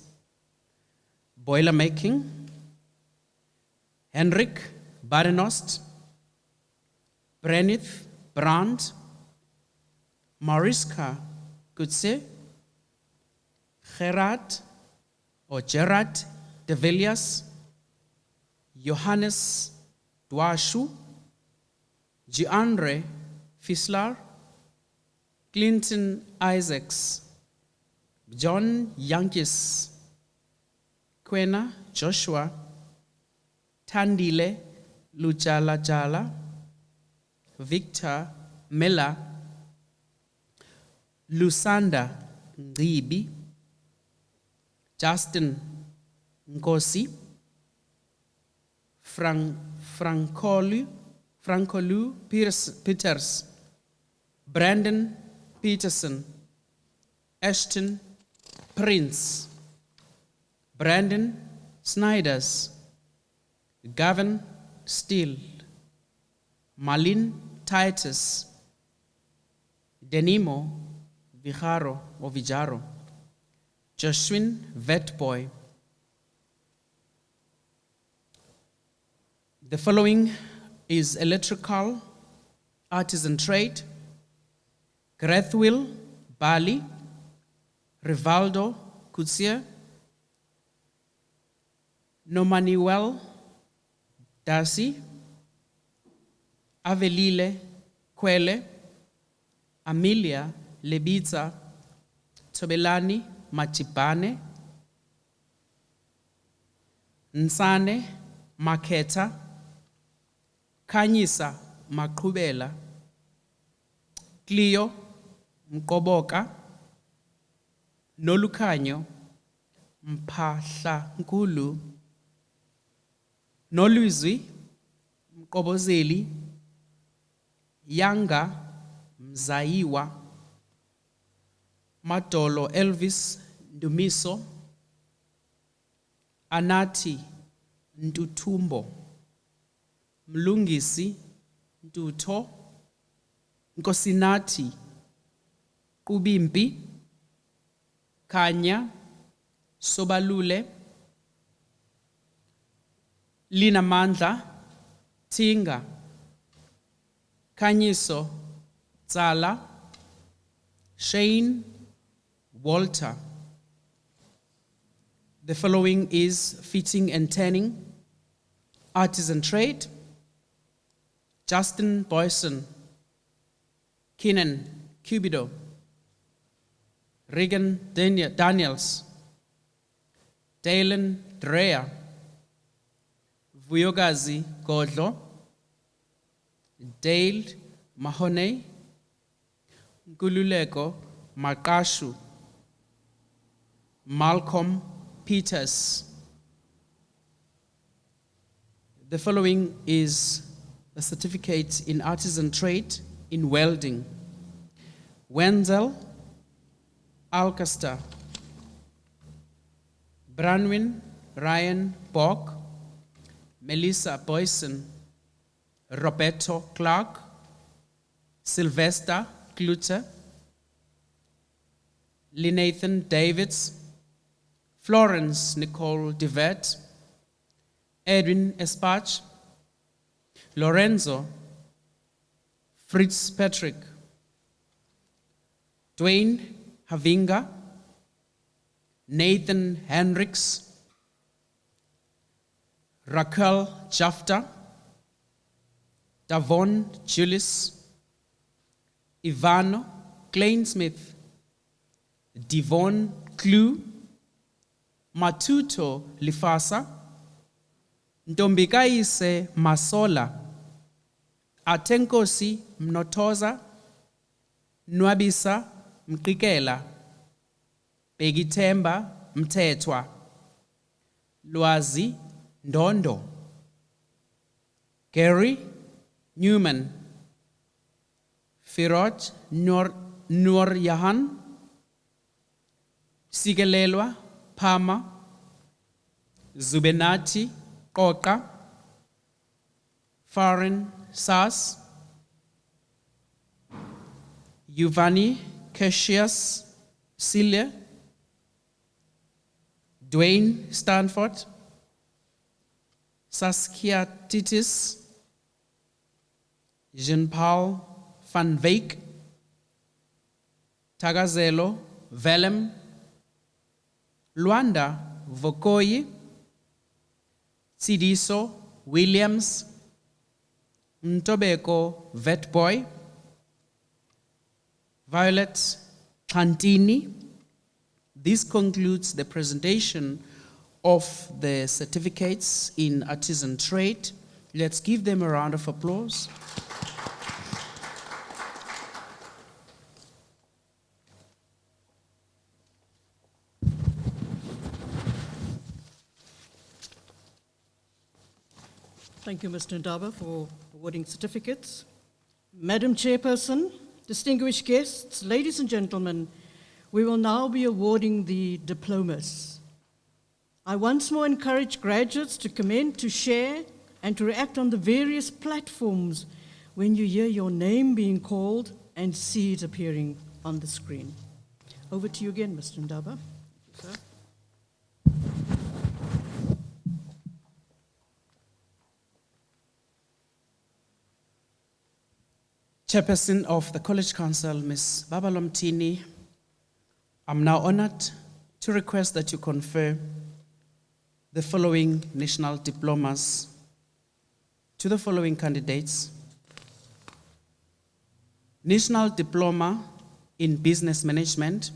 boiler making, Henrik Badenost, Brennith Brand, Mariska Kutse, Gerard de Villiers, Johannes Dwashu, Giandre Fislar, Clinton Isaacs, John Yankis, Kwena Joshua, Tandile Lujalajala, Victor Miller, Lusanda Ngibi, Justin Nkosi, Frankolu Peters, Brandon Peterson, Ashton Prince, Brandon Snyders, Gavin Steele, Malin Titus, Denimo Vijaro, Joshwin Vetboy. The following is electrical artisan trade: Grethwill Bali, Rivaldo Kutsia, Nomanuel Darcy, Avelile Kwele, Amelia Lebitsa, Tobelani Machibane, Nsane Maketa, Kanyisa Makubela, Clio Mkoboka, Nolukanyo Mpahla Nkulu, Noluzwi Mkobozeli, Yanga Mzaiwa, Madolo Elvis Ndumiso, Anati Ntutumbo, Mlungisi Ntuto, Nkosinati Kubimpi, Kanya Sobalule, Lina Mandla Tinga, Kanyiso Zala, Shane Walter. The following is fitting and tanning, artisan trade: Justin Boyson, Kenan Cubido, Regan Daniels, Dalen Drea, Vuyogazi Godlo, Dale Mahoney, Gululeko Makashu, Malcolm Peters. The following is a certificate in artisan trade in welding: Wenzel Alcaster, Branwin Ryan Bock, Melissa Boyson, Roberto Clark, Sylvester Kluter, Linathan Davids, Florence Nicole Devet, Edwin Espach, Lorenzo Fritz Patrick, Dwayne Havinga, Nathan Hendricks, Raquel Jafta, Davon Julius, Ivano Klainsmith, Devon Clue, Matuto Lifasa, Ntombikaise Masola, Atenkosi Mnotoza, Nwabisa Mkikela, Begithemba Mthethwa, Lwazi Ndondo, Gary Newman, Firoj Nur Yahan, Sigelelwa Pama, Zubenati Koka, Farin Sas, Yuvani Cassius Celia, Dwayne Stanford, Saskia Titis, Jean-Paul van Wyk, Tagazelo Velem, Luanda Vokoyi, Sidiso Williams, Ntobeko Vetboy, Violet Cantini. This concludes the presentation of the certificates in artisan trade. Let's give them a round of applause. Thank you, Mr. Ndaba, for awarding certificates. Madam Chairperson, distinguished guests, ladies and gentlemen, we will now be awarding the diplomas. I once more encourage graduates to comment, to share, and to react on the various platforms when you hear your name being called and see it appearing on the screen. Over to you again, Mr. Ndaba. Thank you, sir. Chairperson of the College Council, Ms. Babalomtini, I'm now honored to request that you confer the following national diplomas to the following candidates. National Diploma in Business Management,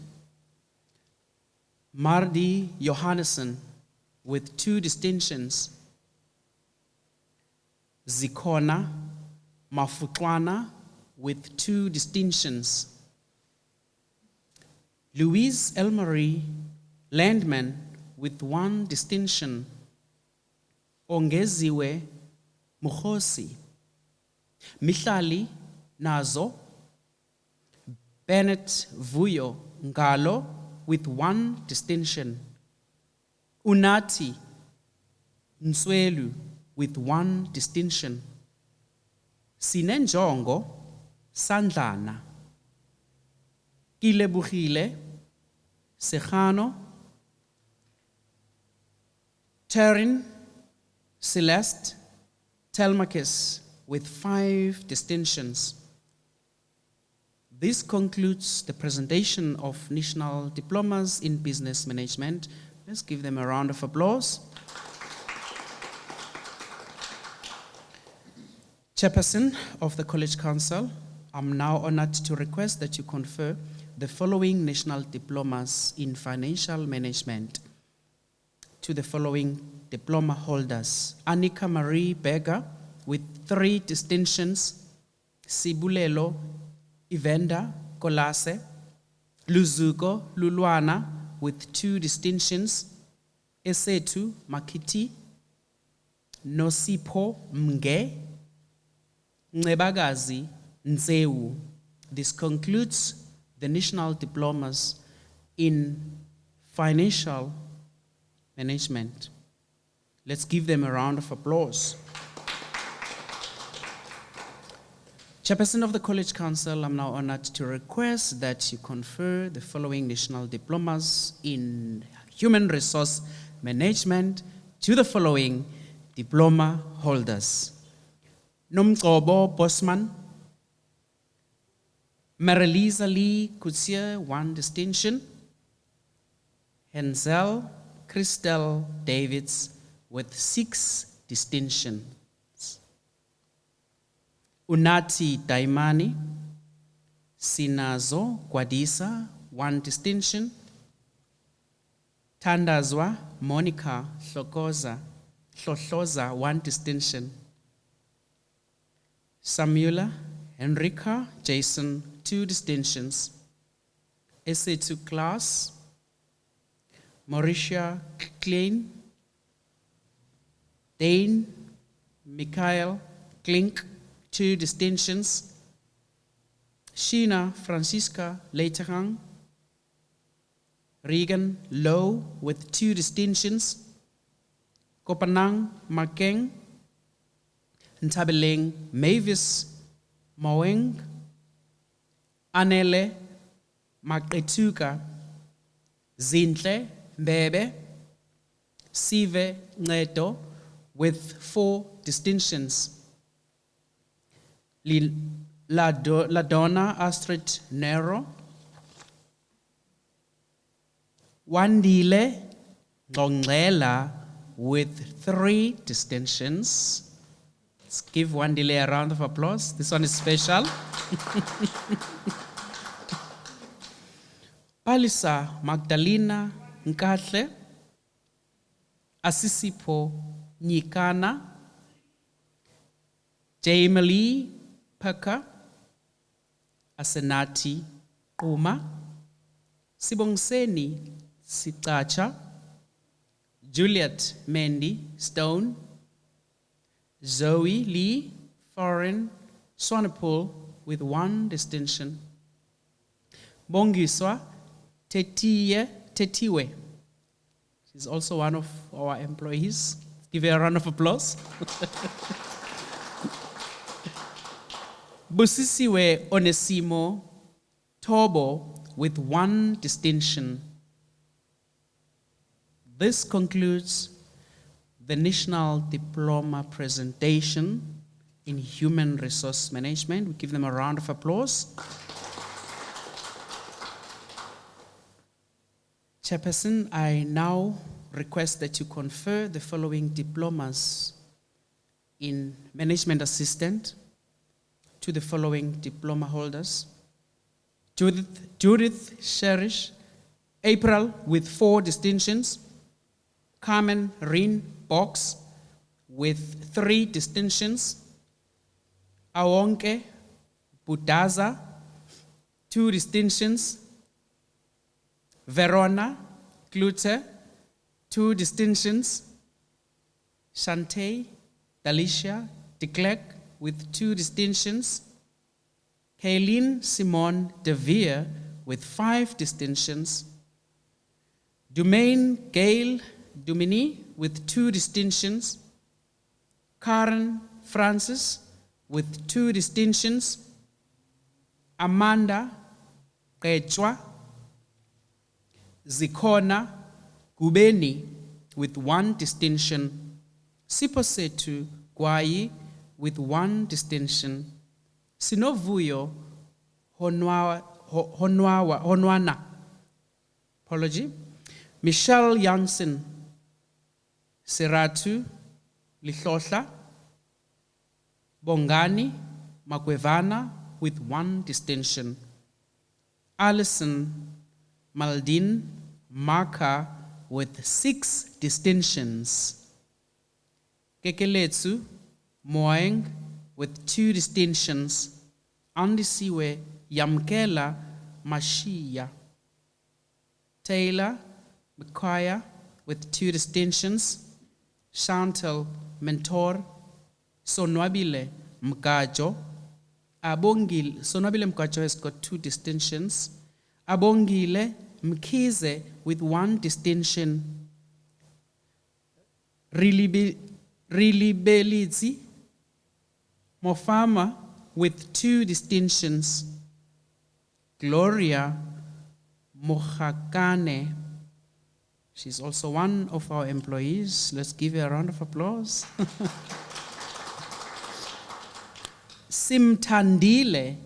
Mardi Johannesson with 2 distinctions, Zikona Mafutwana with 2 distinctions, Louise Elmarie Landman with 1 distinction, Ongeziwe Mukhosi, Mihlali Nazo, Bennett Vuyo Ngalo with 1 distinction, Unati Nswelu with 1 distinction, Sinenjongo Sandlana, Kilebuhile Sejano, Terin Celeste Telmakis with 5 distinctions. This concludes the presentation of national diplomas in business management. Let's give them a round of applause. Chairperson of the College Council, I'm now honored to request that you confer the following national diplomas in financial management to the following diploma holders. Annika Marie Berger with 3 distinctions, Sibulelo Ivenda Kolase, Luzuko Lulwana with 2 distinctions, Esetu Makiti, Nosipo Mge, Nebagazi Nzewu. This concludes the national diplomas in financial management. Let's give them a round of applause. Chairperson of the College Council, I'm now honored to request that you confer the following national diplomas in human resource management to the following diploma holders. Nomgcobo Bosman, Marilisa Lee Kutsier, 1 distinction. Hensel Christel Davids with 6 distinctions. Unati Daimani, Sinazo Gwadisa, 1 distinction. Tandazwa Monica Hlokoza, 1 distinction. Samuela Henrika Jason, 2 distinctions. SA2 class, Mauricia Klein, Dane Mikhail Klink, 2 distinctions. Sheena Francisca Leiterang, Regan Lowe with 2 distinctions. Kopanang Makeng, Ntabeleng Mavis Maweng, Anele Maketuka, Zintle Mbebe, Sive Neto with 4 distinctions. Ladonna Astrid Nero, Wandile Ngonglela with 3 distinctions. Let's give Wandile a round of applause. This one is special. Palisa Magdalena Nkatle, Asisipo Nyikana, Jamie Paka, Asenati Uma, Sibongiseni Sitacha, Juliet Mendy Stone, Zoe Lee Foreign Swanepoel with 1 distinction. Bongiswa Tetiwe. She's also one of our employees. Give her a round of applause. Busisiwe Onesimo Tobo with 1 distinction. This concludes the National Diploma presentation in Human Resource Management. We give them a round of applause. Chairperson, I now request that you confer the following diplomas in Management Assistant to the following diploma holders. Judith Sherish, April with 4 distinctions. Carmen Rin Box with 3 distinctions. Awonke Budaza, 2 distinctions. Verona Klute, 2 distinctions. Shante Dalicia de Klerk with 2 distinctions. Kaylin Simone de Vere with 5 distinctions. Dumaine Gail Dumini with 2 distinctions. Karen Francis with 2 distinctions. Amanda Kechwa Zikona Gubeni with 1 distinction. Siposetu Gwai with 1 distinction. Sinovuyo Honwana, apology. Michelle Jansen Seratu Lihlohla. Bongani Makwevana with 1 distinction. Alison Maldin Maka with 6 distinctions. Kekeletsu Moeng with 2 distinctions. Andisiwe Yamkela Mashia. Taylor Mkwaya with 2 distinctions. Chantal Mentor. Sonwabile Mkajo. Sonwabile Mkajo has got 2 distinctions. Abongile Mkize with 1 distinction. Rilibelizi Mofama with 2 distinctions. Gloria Mohakane. She's also one of our employees. Let's give her a round of applause. Simtandile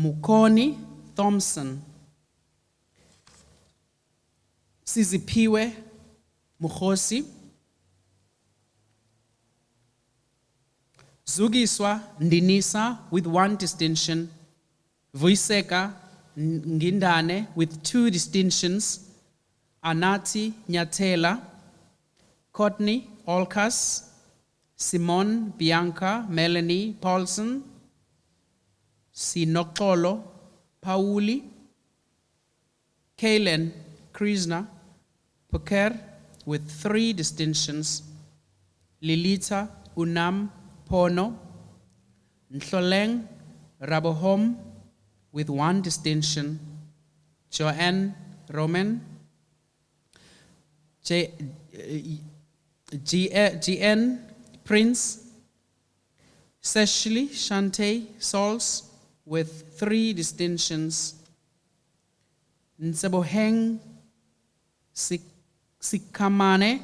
Mukoni Thompson, Sizipiwe Mukhosi, Zugiswa Ndinisa with 1 distinction, Vuiseka Ngindane with 2 distinctions, Anati Nyatela, Courtney Olkas, Simone Bianca Melanie Paulson, Sinokolo Pauli, Kaylen Krishna Poker with 3 distinctions, Lilita Unam Pono, Nhloleng Rabohom with 1 distinction, Joanne Roman, GN Prince, Cecily Shante Sauls with 3 distinctions, Nseboheng Sikamane,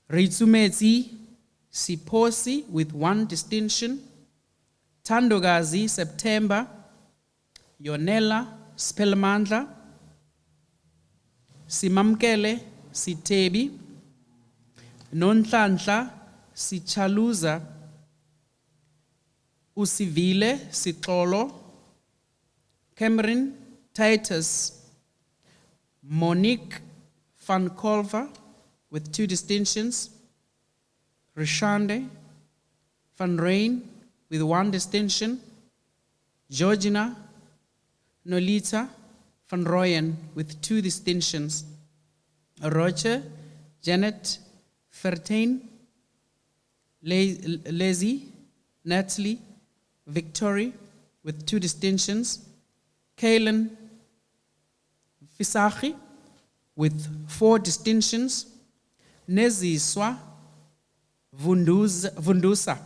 Rizumezi Siposi with 1 distinction, Tandogazi September, Yonela Spelmandla, Simamkele Sitebi, Nonhlanhla Sichaluza, Usivile Sixolo, Cameron Titus, Monique Van Kolver with 2 distinctions, Rishande Van Rijn with 1 distinction, Georgina Nolita Van Rooyen with 2 distinctions, Roger Janet Fertain, Lazy Natalie Victory with 2 distinctions, Kaylen Fisachi with 4 distinctions, Neziswa Vundusa,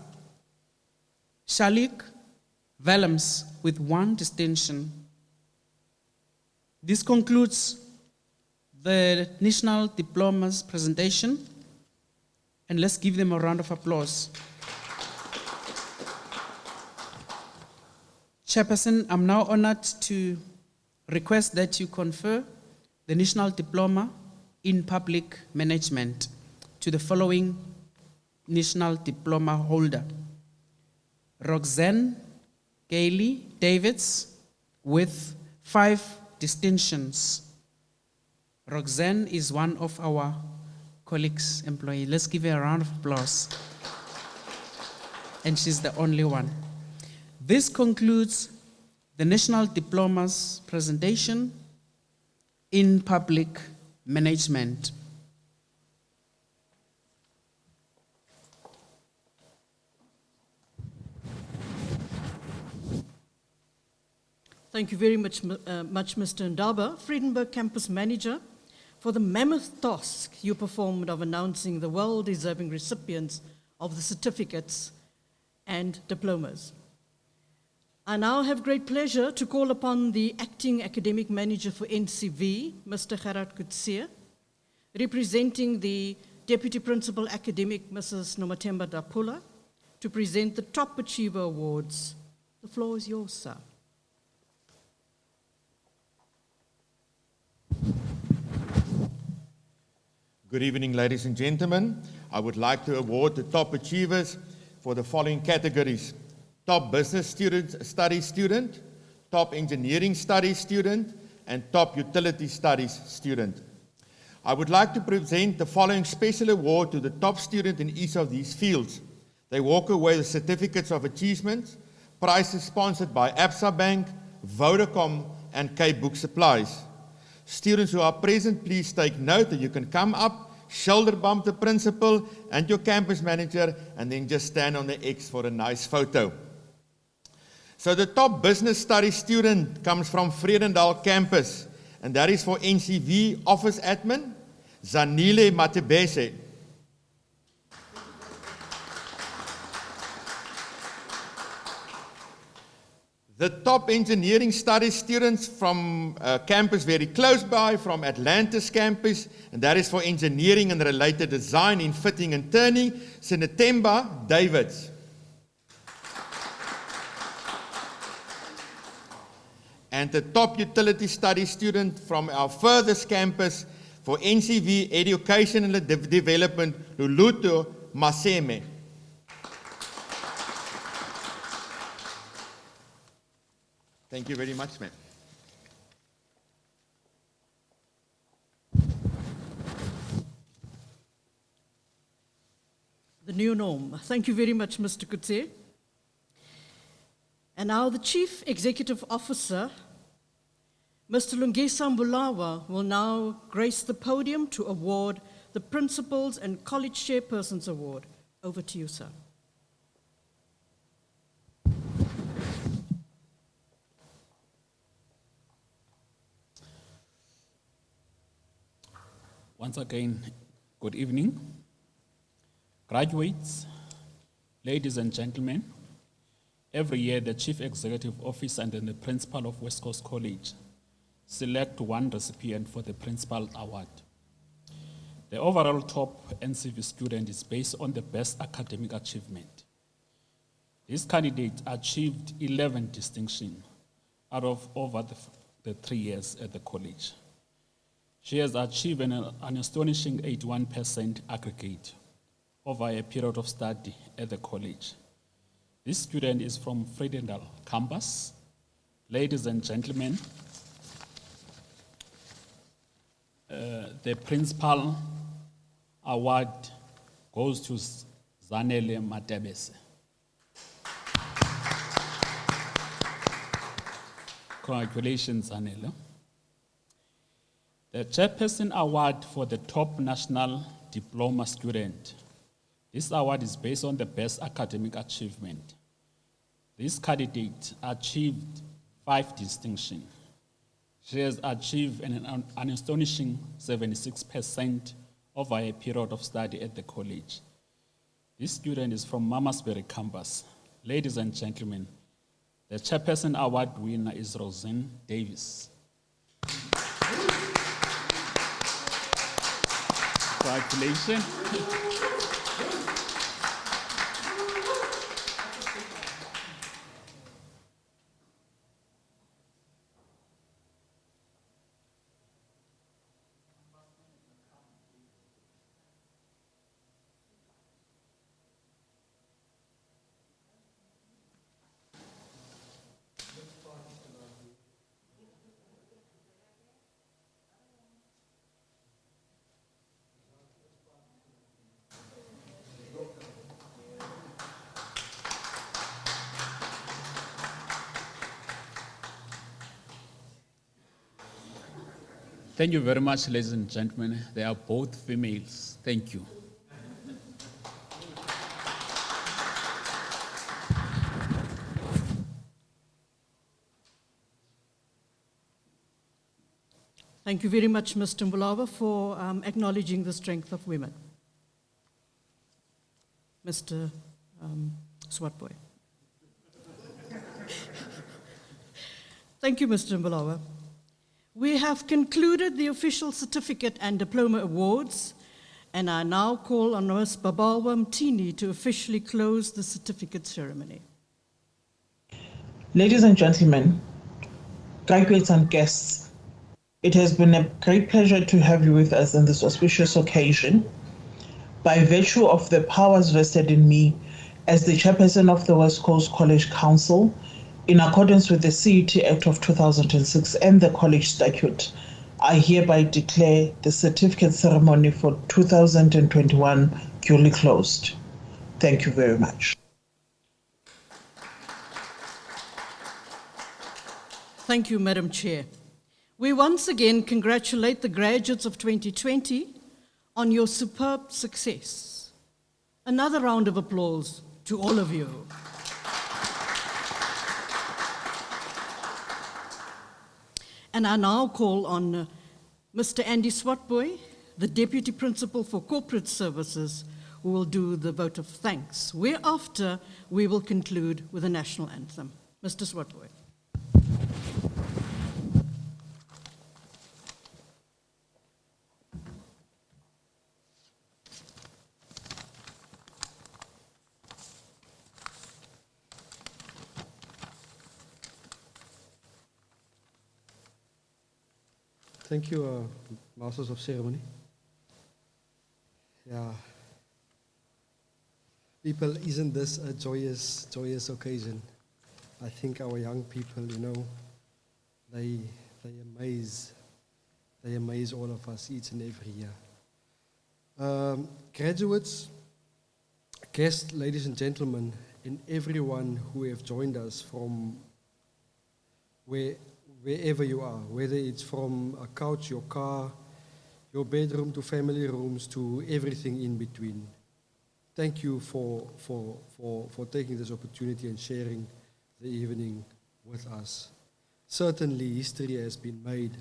Shalik Vellums with 1 distinction. This concludes the National Diplomas presentation, and let's give them a round of applause. Chairperson, I'm now honored to request that you confer the National Diploma in Public Management to the following National Diploma holder: Roxanne Gailey Davids with 5 distinctions. Roxanne is one of our colleagues, employee. Let's give her a round of applause. And she's the only one. This concludes the National Diplomas presentation in public management. Thank you very much, Mr. Ndaba, Friedenberg Campus Manager, for the mammoth task you performed of announcing the well-deserving recipients of the certificates and diplomas. I now have great pleasure to call upon the Acting Academic Manager for NCV, Mr. Gerard Kutsia, representing the Deputy Principal Academic, Mrs. Nomathemba Dapula, to present the Top Achiever Awards. The floor is yours, sir. Good evening, ladies and gentlemen. I would like to award the top achievers for the following categories: top business studies student, top engineering studies student, and top utility studies student. I would like to present the following special award to the top student in each of these fields. They walk away with certificates of achievement, prizes sponsored by Absa Bank, Vodacom, and Cape Book Supplies. Students who are present, please take note that you can come up, shoulder bump the principal and your campus manager, and then just stand on the X for a nice photo. So the top business studies student comes from Vredendal Campus, and that is for NCV Office Admin, Zanile Matebese. The top engineering studies students from a campus very close by, from Atlantis Campus, and that is for engineering and related design in fitting and turning, Sinatemba Davids. and the top utility studies student from our furthest campus for NCV Education and Development, Luluto Maseme. Thank you very much, ma'am. The new norm. Thank you very much, Mr. Kutse. And now the Chief Executive Officer, Mr. Lungisa Mbulawa, will now grace the podium to award the Principals and College Chairpersons Award. Over to you, sir. Once again, good evening. Graduates, ladies and gentlemen, every year the Chief Executive Officer and then the Principal of West Coast College select one recipient for the Principal Award. The overall top NCV student is based on the best academic achievement. This candidate achieved 11 distinctions out of over the 3 years at the college. She has achieved an astonishing 81% aggregate over a period of study at the college. This student is from National Campus. Ladies and gentlemen, the Principal Award goes to Zanele Matebese. Congratulations, Zanele. The Chairperson Award for the top national diploma student. This award is based on the best academic achievement. This candidate achieved 5 distinctions. She has achieved an astonishing 76% over a period of study at the college. This student is from Malmesbury Campus. Ladies and gentlemen, the Chairperson Award winner is Roseanne Davis. Congratulations. Thank you very much, ladies and gentlemen. They are both females. Thank you. Thank you very much, Mr. Mbulawa, for acknowledging the strength of women. Mr. Swatboy. Thank you, Mr. Mbulawa. We have concluded the official certificate and diploma awards, and I now call on Ms. Babalwa Mtini to officially close the certificate ceremony. Ladies and gentlemen, graduates and guests, it has been a great pleasure to have you with us on this auspicious occasion. By virtue of the powers vested in me as the Chairperson of the West Coast College Council, in accordance with the CET Act of 2006 and the College Statute, I hereby declare the certificate ceremony for 2021 duly closed. Thank you very much. Thank you, Madam Chair. We once again congratulate the graduates of 2020 on your superb success. Another round of applause to all of you. And I now call on Mr. Andy Swatboy, the Deputy Principal for Corporate Services, who will do the vote of thanks, whereafter we will conclude with the National Anthem. Mr. Swatboy. Thank you, Masters of Ceremony. Yeah. People, isn't this a joyous occasion? I think our young people, they amaze all of us each and every year. Graduates, guests, ladies and gentlemen, and everyone who have joined us from wherever you are, whether it's from a couch, your car, your bedroom, to family rooms, to everything in between. Thank you for taking this opportunity and sharing the evening with us. Certainly, history has been made.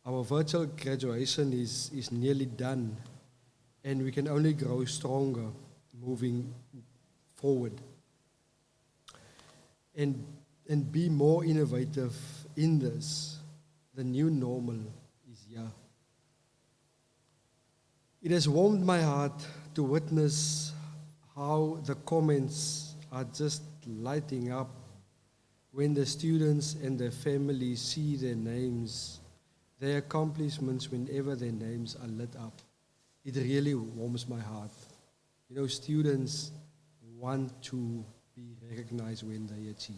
Our virtual graduation is nearly done, and we can only grow stronger moving forward and be more innovative in this. The new normal is here. It has warmed my heart to witness how the comments are just lighting up when the students and their families see their names, their accomplishments, whenever their names are lit up. It really warms my heart. Students want to be recognized when they achieve.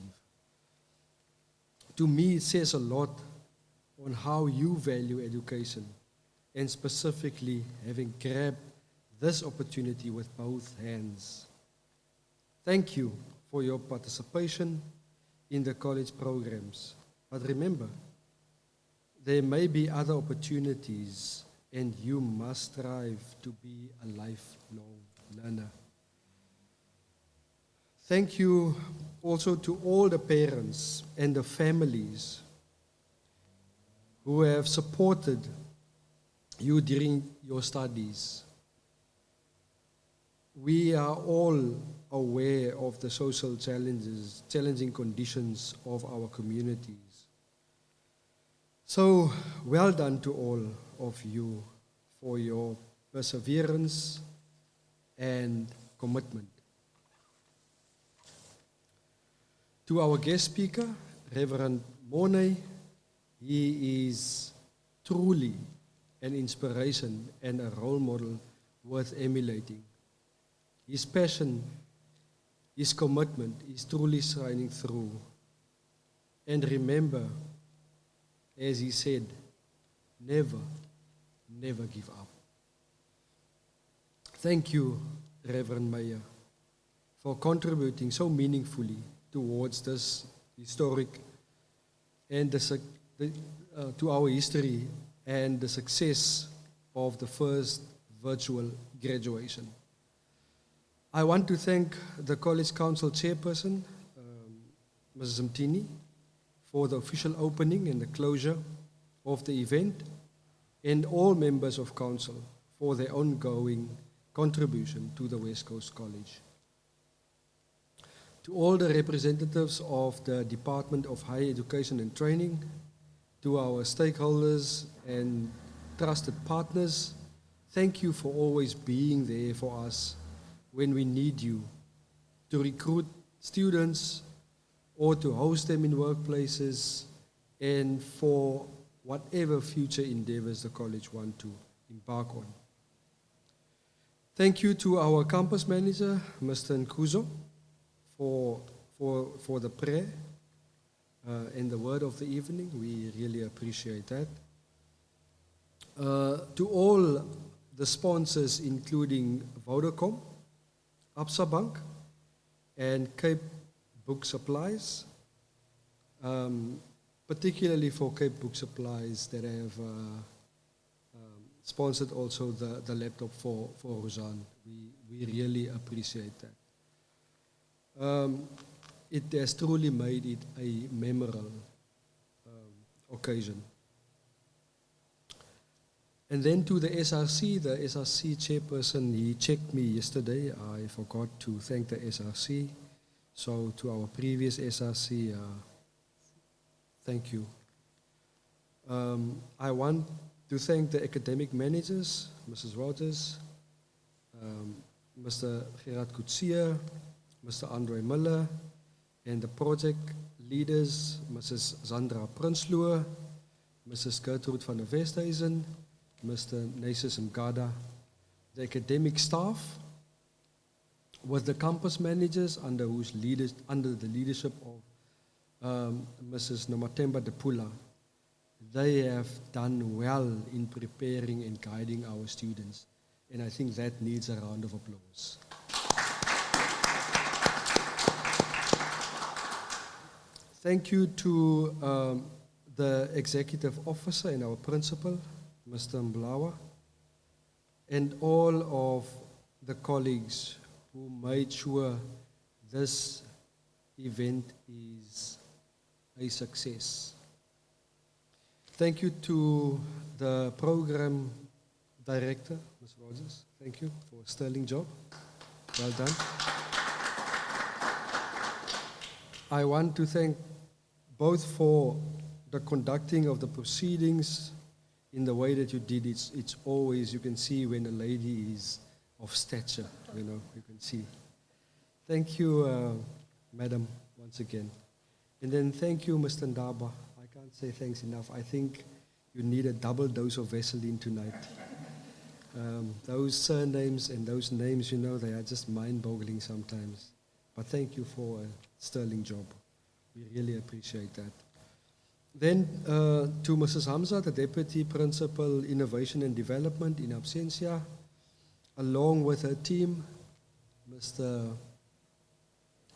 To me, it says a lot on how you value education, and specifically having grabbed this opportunity with both hands. Thank you for your participation in the college programs. But remember, there may be other opportunities, and you must strive to be a lifelong learner. Thank you also to all the parents and the families who have supported you during your studies. We are all aware of the social challenges, challenging conditions of our communities. So, well done to all of you for your perseverance and commitment. To our guest speaker, Reverend Morney, he is truly an inspiration and a role model worth emulating. His passion, his commitment is truly shining through. And remember, as he said, never give up. Thank you, Reverend Meyer, for contributing so meaningfully towards this historic and to our history and the success of the first virtual graduation. I want to thank the College Council Chairperson, Mrs. Mtini, for the official opening and the closure of the event, and all members of Council for their ongoing contribution to the West Coast College. To all the representatives of the Department of Higher Education and Training, to our stakeholders and trusted partners, thank you for always being there for us when we need you to recruit students or to host them in workplaces and for whatever future endeavors the college want to embark on. Thank you to our campus manager, Mr. Nkuzo, for the prayer and the word of the evening. We really appreciate that. To all the sponsors, including Vodacom, Absa Bank, and Cape Book Supplies, particularly for Cape Book Supplies that have sponsored also the laptop for Roseanne. We really appreciate that. It has truly made it a memorable occasion. And then to the SRC chairperson, he checked me yesterday. I forgot to thank the SRC. So to our previous SRC, thank you. I want to thank the academic managers, Mrs. Rogers, Mr. Gerard Kutsia, Mr. Andre Miller, and the project leaders, Mrs. Zandra Prinsloo, Mrs. Gertrude van der Westhuizen, Mr. Nasus Mgada, the academic staff, with the campus managers under the leadership of Mrs. Nomatemba Diplomas. They have done well in preparing and guiding our students, and I think that needs a round of applause. Thank you to the executive officer and our principal, Mr. Mblawa, and all of the colleagues who made sure this event is a success. Thank you to the program director, Ms. Rogers. Thank you for a sterling job. Well done. I want to thank both for the conducting of the proceedings in the way that you did. It's always, you can see when a lady is of stature, you can see. Thank you, Madam, once again. And then thank you, Mr. Ndaba. I can't say thanks enough. I think you need a double dose of Vaseline tonight. Those surnames and those names, they are just mind-boggling sometimes. But thank you for a sterling job. We really appreciate that. Then to Mrs. Hamza, the Deputy Principal, Innovation and Development in absentia, along with her team, Mr.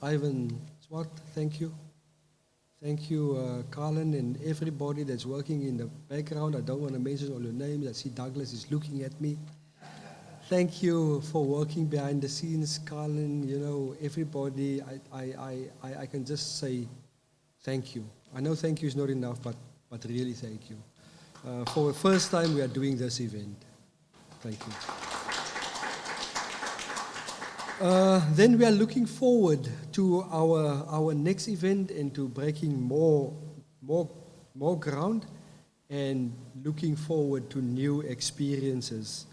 Ivan Swart, thank you. Thank you, Carlin, and everybody that's working in the background. I don't want to mention all your names. I see Douglas is looking at me. Thank you for working behind the scenes, Carlin. Everybody, I can just say thank you. I know thank you is not enough, but really thank you. For the first time, we are doing this event. Thank you. Then we are looking forward to our next event and to breaking more ground and looking forward to new experiences.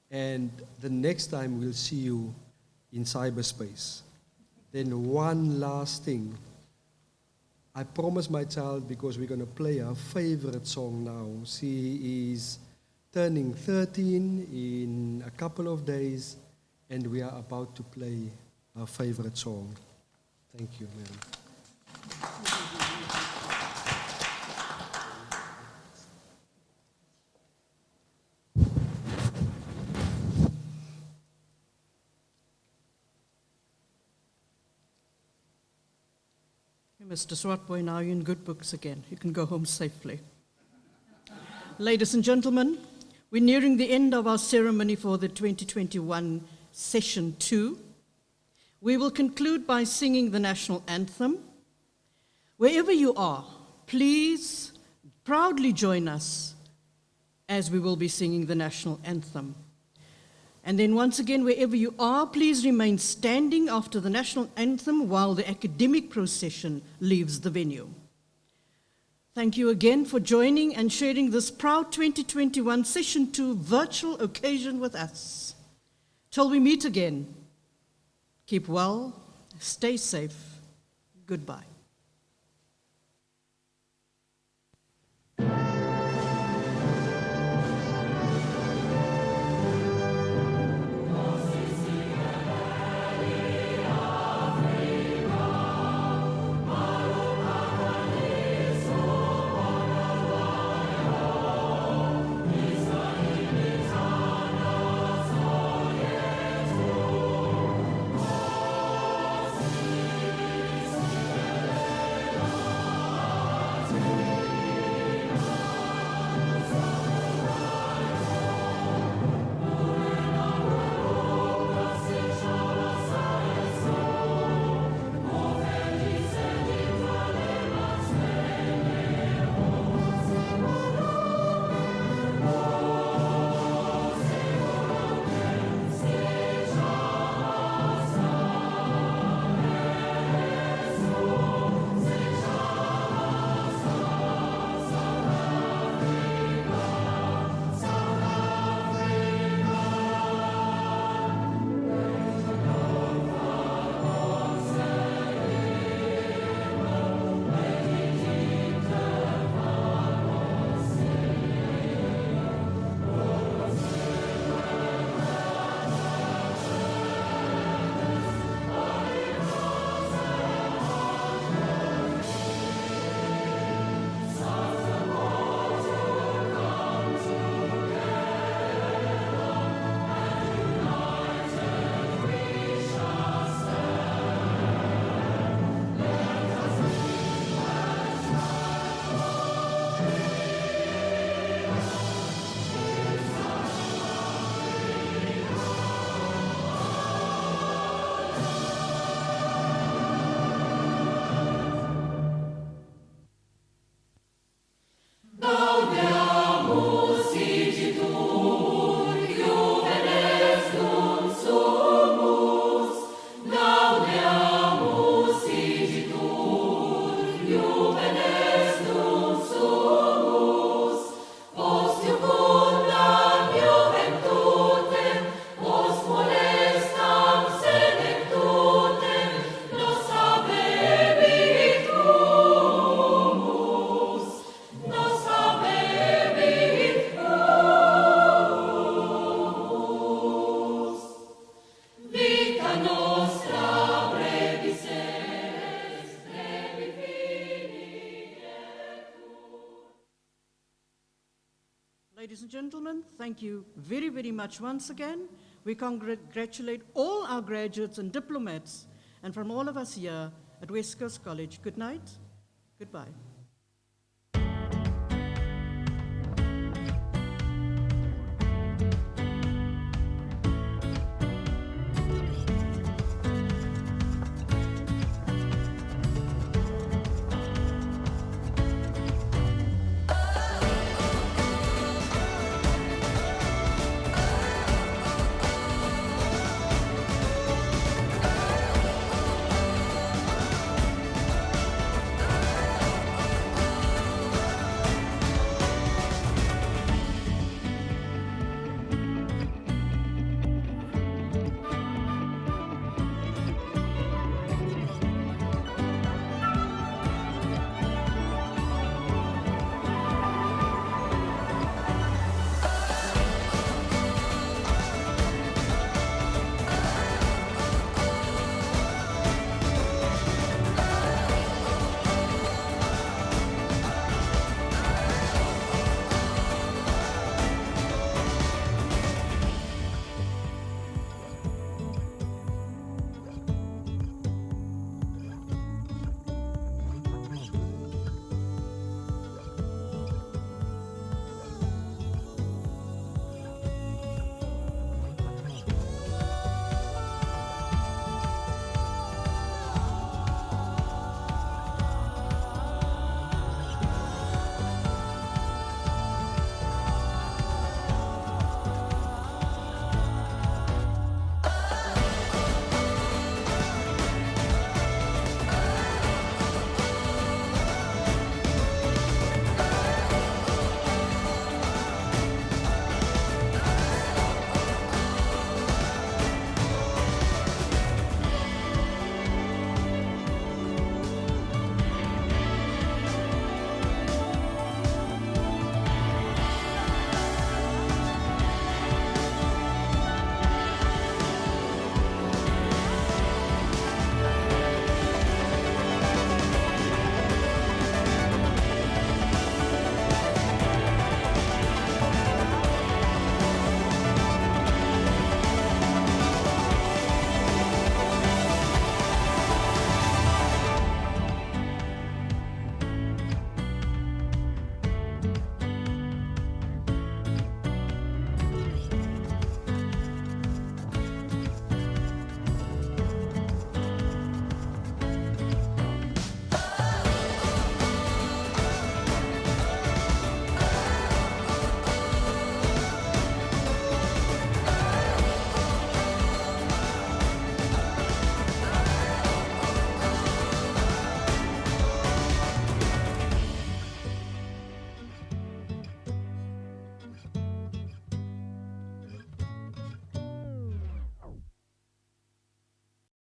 And the next time we'll see you in cyberspace. Then one last thing. I promised my child, because we're going to play her favorite song now. She is turning 13 in a couple of days, and we are about to play her favorite song. Thank you, madam. Mr. Swartboy, now you're in good books again. You can go home safely. Ladies and gentlemen, we're nearing the end of our ceremony for the 2021 Session 2. We will conclude by singing the National Anthem. Wherever you are, please proudly join us as we will be singing the National Anthem. And then once again, wherever you are, please remain standing after the National Anthem while the academic procession leaves the venue. Thank you again for joining and sharing this proud 2021 Session 2 virtual occasion with us. Till we meet again, keep well, stay safe, goodbye. gentlemen, thank you very, very much once again. We congratulate all our graduates and diplomats, and from all of us here at West Coast College, good night, goodbye.